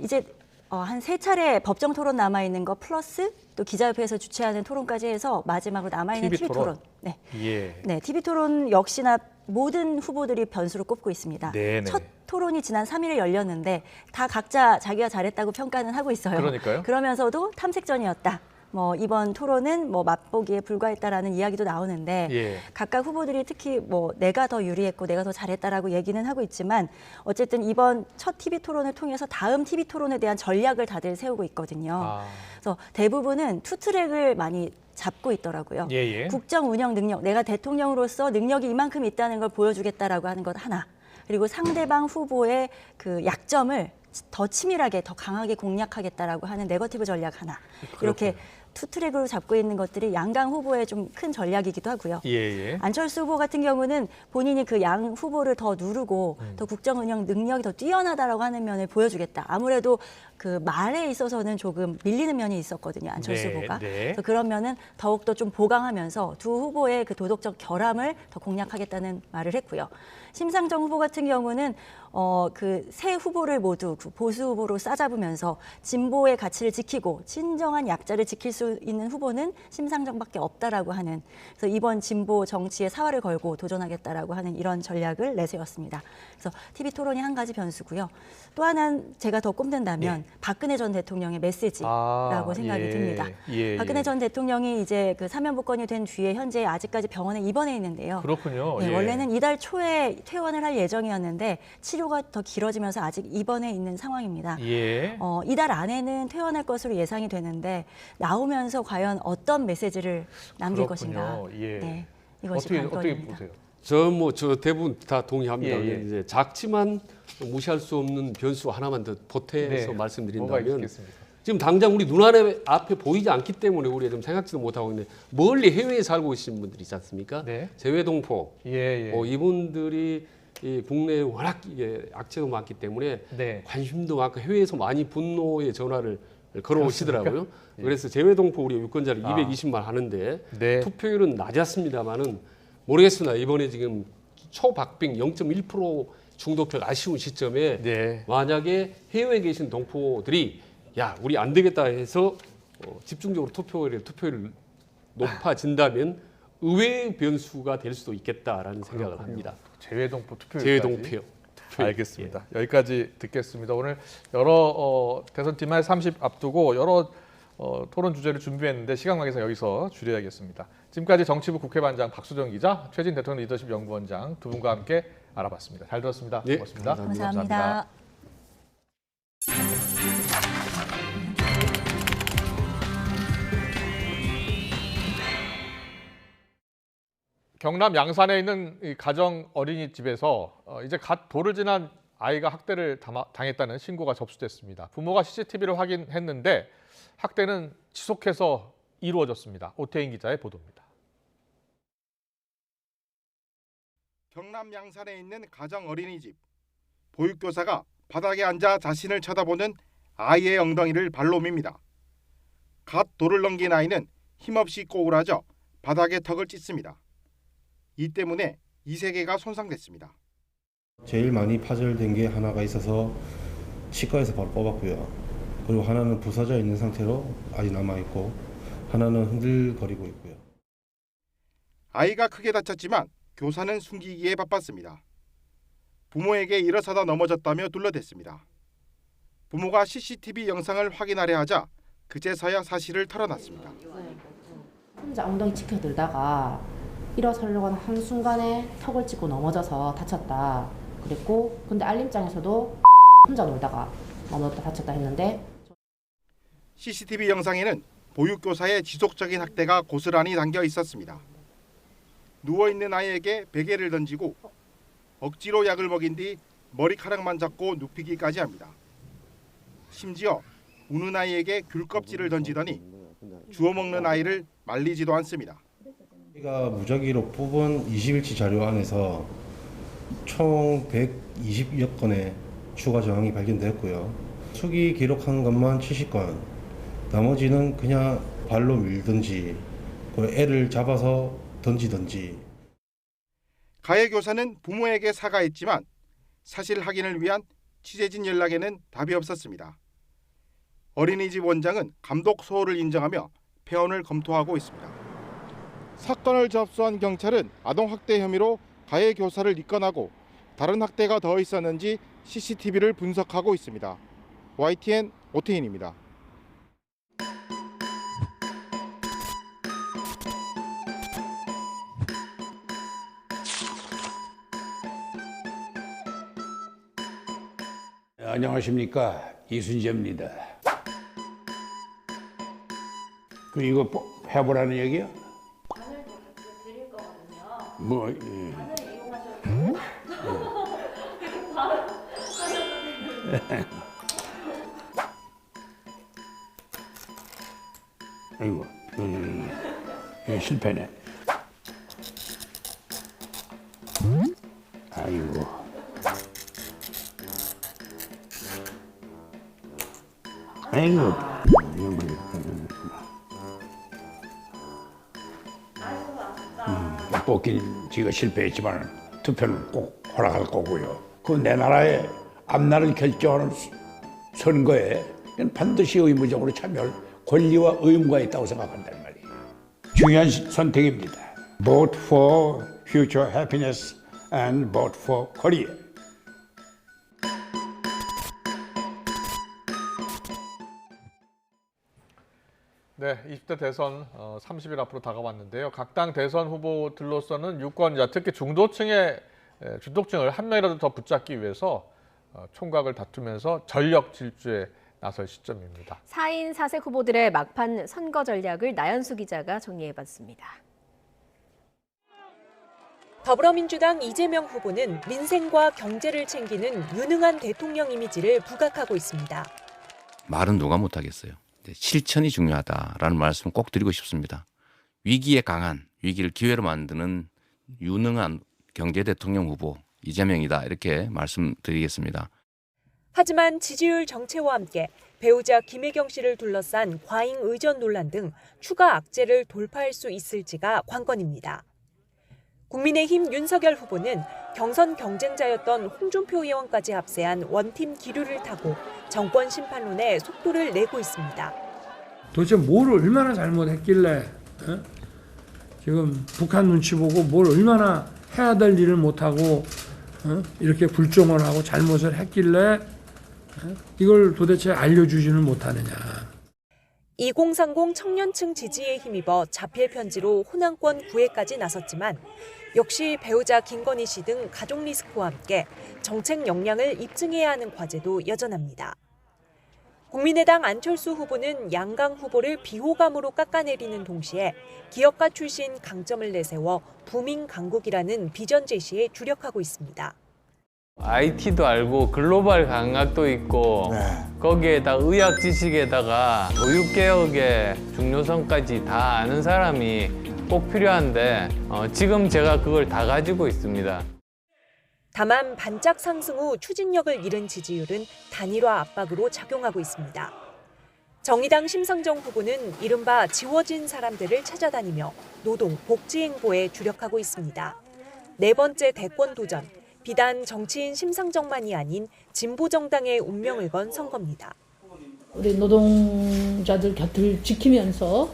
이제 한 3차례 법정 토론 남아 있는 거 플러스 또 기자협회에서 주최하는 토론까지 해서 마지막으로 남아 있는 TV 토론. 네. 예. 네, TV 토론 역시나 모든 후보들이 변수로 꼽고 있습니다. 네네. 첫 토론이 지난 3일에 열렸는데 다 각자 자기가 잘했다고 평가는 하고 있어요. 그러니까요. 그러면서도 탐색전이었다. 뭐 이번 토론은 뭐 맛보기에 불과했다라는 이야기도 나오는데 예. 각각 후보들이 특히 뭐 내가 더 유리했고 내가 더 잘했다라고 얘기는 하고 있지만 어쨌든 이번 첫 TV 토론을 통해서 다음 TV 토론에 대한 전략을 다들 세우고 있거든요. 그래서 대부분은 투트랙을 많이 잡고 있더라고요. 예. 국정 운영 능력, 내가 대통령으로서 능력이 이만큼 있다는 걸 보여주겠다라고 하는 것 하나. 그리고 상대방 후보의 그 약점을 더 치밀하게, 더 강하게 공략하겠다라고 하는 네거티브 전략 하나. 이렇게 투트랙으로 잡고 있는 것들이 양강 후보의 좀 큰 전략이기도 하고요. 예. 안철수 후보 같은 경우는 본인이 그 양 후보를 더 누르고 더 국정 운영 능력이 더 뛰어나다라고 하는 면을 보여주겠다. 아무래도 그 말에 있어서는 조금 밀리는 면이 있었거든요. 안철수 후보가. 그래서 그런 면은 더욱더 좀 보강하면서 두 후보의 그 도덕적 결함을 더 공략하겠다는 말을 했고요. 심상정 후보 같은 경우는 그 세 후보를 모두 그 보수 후보로 싸잡으면서 진보의 가치를 지키고 진정한 약자를 지킬 수 있는 후보는 심상정밖에 없다라고 하는, 그래서 이번 진보 정치에 사활을 걸고 도전하겠다라고 하는 이런 전략을 내세웠습니다. 그래서 TV 토론이 한 가지 변수고요. 또 하나는 제가 더 꼽는다면 박근혜 전 대통령의 메시지라고 생각이 듭니다. 박근혜 전 대통령이 이제 그 사면 복권이 된 뒤에 현재 아직까지 병원에 입원해 있는데요. 그렇군요. 네, 원래는 이달 초에 퇴원을 할 예정이었는데 치료가 더 길어지면서 아직 입원해 있는 상황입니다. 이달 안에는 퇴원할 것으로 예상이 되는데 나오면서 과연 어떤 메시지를 남길 것인가. 네, 이것이 어떻게 보세요? 저 대부분 다 동의합니다. 이제 작지만 무시할 수 없는 변수 하나만 더 보태서 말씀드린다면 지금 당장 우리 눈 앞에 보이지 않기 때문에 우리가 좀 생각지도 못하고 있는데 멀리 해외에 살고 계신 분들이 있지 않습니까? 재외동포. 이분들이 이 국내에 워낙 이게 악재가 많기 때문에 관심도 많고 해외에서 많이 분노의 전화를 걸어오시더라고요. 그래서 재외동포 우리 유권자를 220만 하는데 투표율은 낮았습니다만은 모르겠습니다. 이번에 지금 초박빙 0.1% 중도표가 아쉬운 시점에 만약에 해외에 계신 동포들이 야 우리 안 되겠다 해서 집중적으로 투표율이 높아진다면 의외의 변수가 될 수도 있겠다라는 생각을 합니다. 재외동포 투표율까지. 재외동표. 알겠습니다. 여기까지 듣겠습니다. 오늘 여러 대선 디말 30 앞두고 여러 토론 주제를 준비했는데 시간 관계상 여기서 줄여야겠습니다. 지금까지 정치부 국회반장 박수정 기자, 최진 대통령 리더십 연구원장 두 분과 함께 알아봤습니다. 잘 들었습니다. 고맙습니다. 감사합니다. 경남 양산에 있는 이 가정 어린이집에서 이제 갓 돌을 지난 아이가 학대를 당했다는 신고가 접수됐습니다. 부모가 CCTV를 확인했는데 학대는 지속해서 이루어졌습니다. 오태인 기자의 보도입니다. 경남 양산에 있는 가정 어린이집. 보육교사가 바닥에 앉아 자신을 쳐다보는 아이의 엉덩이를 발로 밉니다. 갓 돌을 넘긴 아이는 힘없이 꼬꾸라져 바닥에 턱을 찢습니다. 이 때문에 이세계가 손상됐습니다. 제일 많이 파절된 게 하나가 있어서 치과에서 바로 뽑았고요. 그리고 하나는 부서져 있는 상태로 아직 남아있고 하나는 흔들거리고 있고요. 아이가 크게 다쳤지만 교사는 숨기기에 바빴습니다. 부모에게 일어서다 넘어졌다며 둘러댔습니다. 부모가 CCTV 영상을 확인하려 하자 그제서야 사실을 털어놨습니다. 혼자 엉덩이 치켜들다가 일어서려고 하는 한순간에 턱을 찢고 넘어져서 다쳤다 그랬고, 근데 알림장에서도 혼자 놀다가 넘어졌다 다쳤다 했는데 CCTV 영상에는 보육교사의 지속적인 학대가 고스란히 담겨 있었습니다. 누워있는 아이에게 베개를 던지고 억지로 약을 먹인 뒤 머리카락만 잡고 눕히기까지 합니다. 심지어 우는 아이에게 귤껍질을 던지더니 주워 먹는 아이를 말리지도 않습니다. 저희가 무작위로 뽑은 20일치 자료 안에서 총 120여 건의 추가 정황이 발견되었고요. 수기 기록한 것만 70건, 나머지는 그냥 발로 밀든지 애를 잡아서 던지든지. 가해 교사는 부모에게 사과했지만 사실 확인을 위한 취재진 연락에는 답이 없었습니다. 어린이집 원장은 감독 소홀을 인정하며 폐원을 검토하고 있습니다. 사건을 접수한 경찰은 아동학대 혐의로 가해 교사를 입건하고 다른 학대가 더 있었는지 CCTV를 분석하고 있습니다. YTN 오태인입니다. 안녕하십니까, 이순재입니다. 이거 해보라는 얘기야? 바늘도 드릴 거거든요. 뭐? 바늘 이용하셔도 바로 아이고, 이거 실패네. 아이고. 아이고, 뽑긴 지가 실패했지만 투표는 꼭 허락할 거고요. 그 내 나라의 앞날을 결정하는 선거에 반드시 의무적으로 참여할 권리와 의무가 있다고 생각한단 말이에요. 중요한 선택입니다. Vote for future happiness and vote for Korea. 네, 20대 대선 30일 앞으로 다가왔는데요. 각 당 대선 후보들로서는 유권자, 특히 중도층을 한 명이라도 더 붙잡기 위해서 총각을 다투면서 전력 질주에 나설 시점입니다. 4인 4색 후보들의 막판 선거 전략을 나연수 기자가 정리해봤습니다. 더불어민주당 이재명 후보는 민생과 경제를 챙기는 유능한 대통령 이미지를 부각하고 있습니다. 말은 누가 못하겠어요. 실천이 중요하다라는 말씀 꼭 드리고 싶습니다. 위기에 강한, 위기를 기회로 만드는 유능한 경제 대통령 후보 이재명이다, 이렇게 말씀드리겠습니다. 하지만 지지율 정체와 함께 배우자 김혜경 씨를 둘러싼 과잉 의전 논란 등 추가 악재를 돌파할 수 있을지가 관건입니다. 국민의힘 윤석열 후보는 경선 경쟁자였던 홍준표 의원까지 합세한 원팀 기류를 타고 정권 심판론에 속도를 내고 있습니다. 도대체 뭘 얼마나 잘못했길래 지금 북한 눈치 보고 뭘 얼마나 해야 될 일을 못하고 이렇게 불종을 하고 잘못을 했길래 이걸 도대체 알려주지는 못하느냐. 2030 청년층 지지에 힘입어 자필 편지로 호남권 구애까지 나섰지만 역시 배우자 김건희 씨 등 가족 리스크와 함께 정책 역량을 입증해야 하는 과제도 여전합니다. 국민의당 안철수 후보는 양강 후보를 비호감으로 깎아내리는 동시에 기업가 출신 강점을 내세워 부민 강국이라는 비전 제시에 주력하고 있습니다. IT도 알고 글로벌 감각도 있고 거기에다 의학 지식에다가 교육개혁의 중요성까지 다 아는 사람이 꼭 필요한데 지금 제가 그걸 다 가지고 있습니다. 다만 반짝 상승 후 추진력을 잃은 지지율은 단일화 압박으로 작용하고 있습니다. 정의당 심상정 후보는 이른바 지워진 사람들을 찾아다니며 노동, 복지 행보에 주력하고 있습니다. 네 번째 대권 도전, 비단 정치인 심상정만이 아닌 진보정당의 운명을 건 선거입니다. 우리 노동자들 곁을 지키면서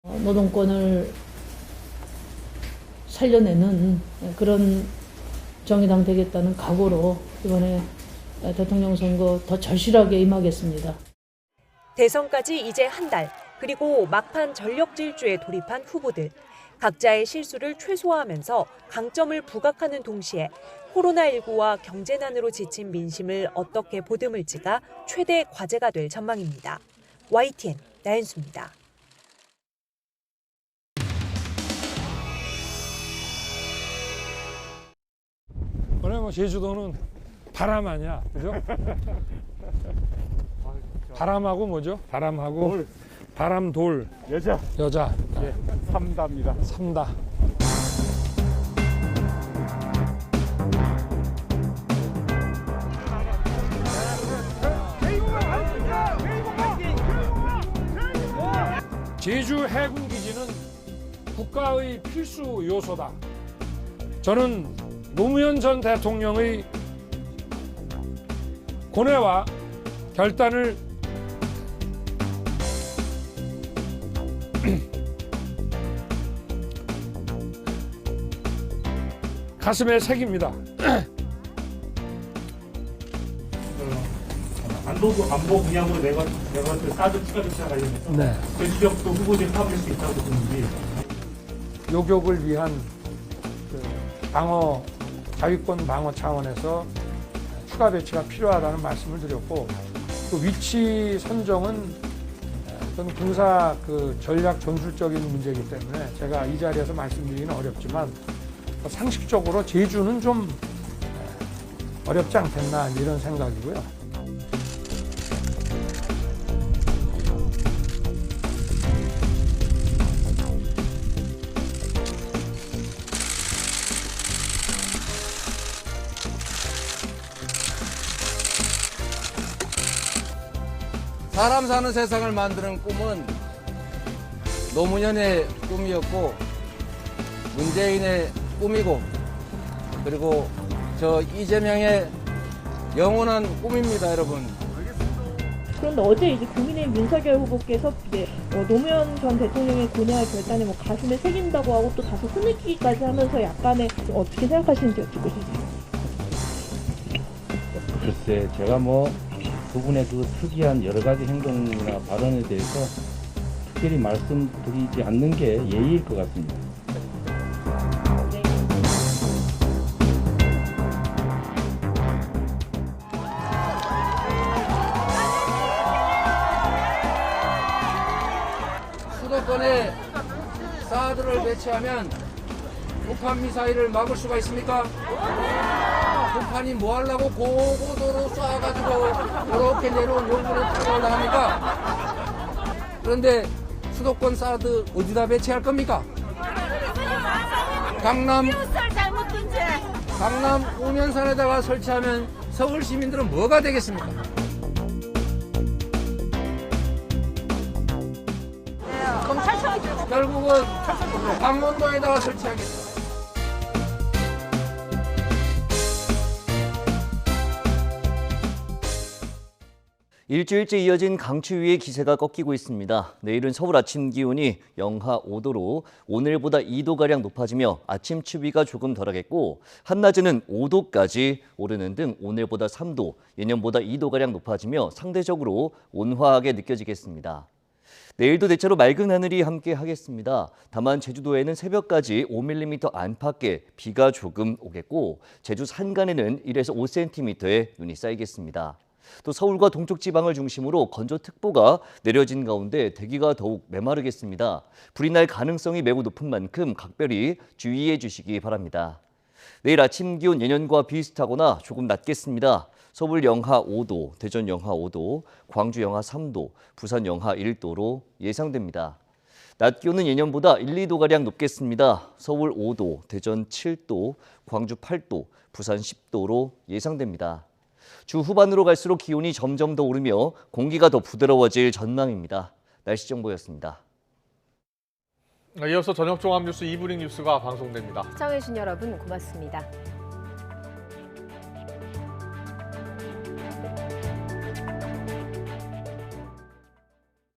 노동권을 살려내는 그런 정의당 되겠다는 각오로 이번에 대통령 선거 더 절실하게 임하겠습니다. 대선까지 이제 한 달, 그리고 막판 전력 질주에 돌입한 후보들. 각자의 실수를 최소화하면서 강점을 부각하는 동시에 코로나19와 경제난으로 지친 민심을 어떻게 보듬을지가 최대 과제가 될 전망입니다. YTN 나연수입니다. 원래 제주도는 바람 아니야, 그죠? 바람하고 뭐죠? 바람하고 바람, 돌, 여자. 예, 삼다입니다. 삼다. 제주 해군 기지는 국가의 필수 요소다. 저는 노무현 전 대통령의 고뇌와 결단을 가슴에 새깁니다. 안보 분야로 내가 사드 추가 조치와 관련해서 네. 제주 지역도 후보지에 포함될 수 있다고 보는지 요격을 위한 그 방어 자위권 방어 차원에서 추가 배치가 필요하다는 말씀을 드렸고 그 위치 선정은 어떤 군사 그 전략 전술적인 문제이기 때문에 제가 이 자리에서 말씀드리기는 어렵지만 상식적으로 제주는 좀 어렵지 않겠나 이런 생각이고요. 사람 사는 세상을 만드는 꿈은 노무현의 꿈이었고 문재인의 꿈이고 그리고 저 이재명의 영원한 꿈입니다, 여러분. 그런데 어제 이제 국민의힘 윤석열 후보께서 노무현 전 대통령의 고뇌와 결단에 가슴에 새긴다고 하고 또 다소 흐느끼기까지 하면서 약간의 어떻게 생각하시는지 여쭙고 싶습니다. 글쎄, 제가 두 분의 그 특이한 여러 가지 행동이나 발언에 대해서 특별히 말씀드리지 않는 게 예의일 것 같습니다. 수도권에 사드를 배치하면 북한 미사일을 막을 수가 있습니까? 북한이 뭐 하려고 고고도로 쏴가지고 이렇게 내려온 용구를 타고 합니까? 그런데 수도권 사드 어디다 배치할 겁니까? 강남 옥면산에다가 설치하면 서울 시민들은 뭐가 되겠습니까? 결국은 강원도에다가 설치하겠습니다. 일주일째 이어진 강추위의 기세가 꺾이고 있습니다. 내일은 서울 아침 기온이 영하 5도로 오늘보다 2도가량 높아지며 아침 추위가 조금 덜하겠고 한낮에는 5도까지 오르는 등 오늘보다 3도, 예년보다 2도가량 높아지며 상대적으로 온화하게 느껴지겠습니다. 내일도 대체로 맑은 하늘이 함께 하겠습니다. 다만 제주도에는 새벽까지 5mm 안팎의 비가 조금 오겠고 제주 산간에는 1에서 5cm의 눈이 쌓이겠습니다. 또 서울과 동쪽 지방을 중심으로 건조특보가 내려진 가운데 대기가 더욱 메마르겠습니다. 불이 날 가능성이 매우 높은 만큼 각별히 주의해 주시기 바랍니다. 내일 아침 기온 예년과 비슷하거나 조금 낮겠습니다. 서울 영하 5도, 대전 영하 5도, 광주 영하 3도, 부산 영하 1도로 예상됩니다. 낮 기온은 예년보다 1, 2도가량 높겠습니다. 서울 5도, 대전 7도, 광주 8도, 부산 10도로 예상됩니다. 주 후반으로 갈수록 기온이 점점 더 오르며 공기가 더 부드러워질 전망입니다. 날씨 정보였습니다. 이어서 저녁 종합 뉴스 이브닝 뉴스가 방송됩니다. 시청해주신 여러분 고맙습니다.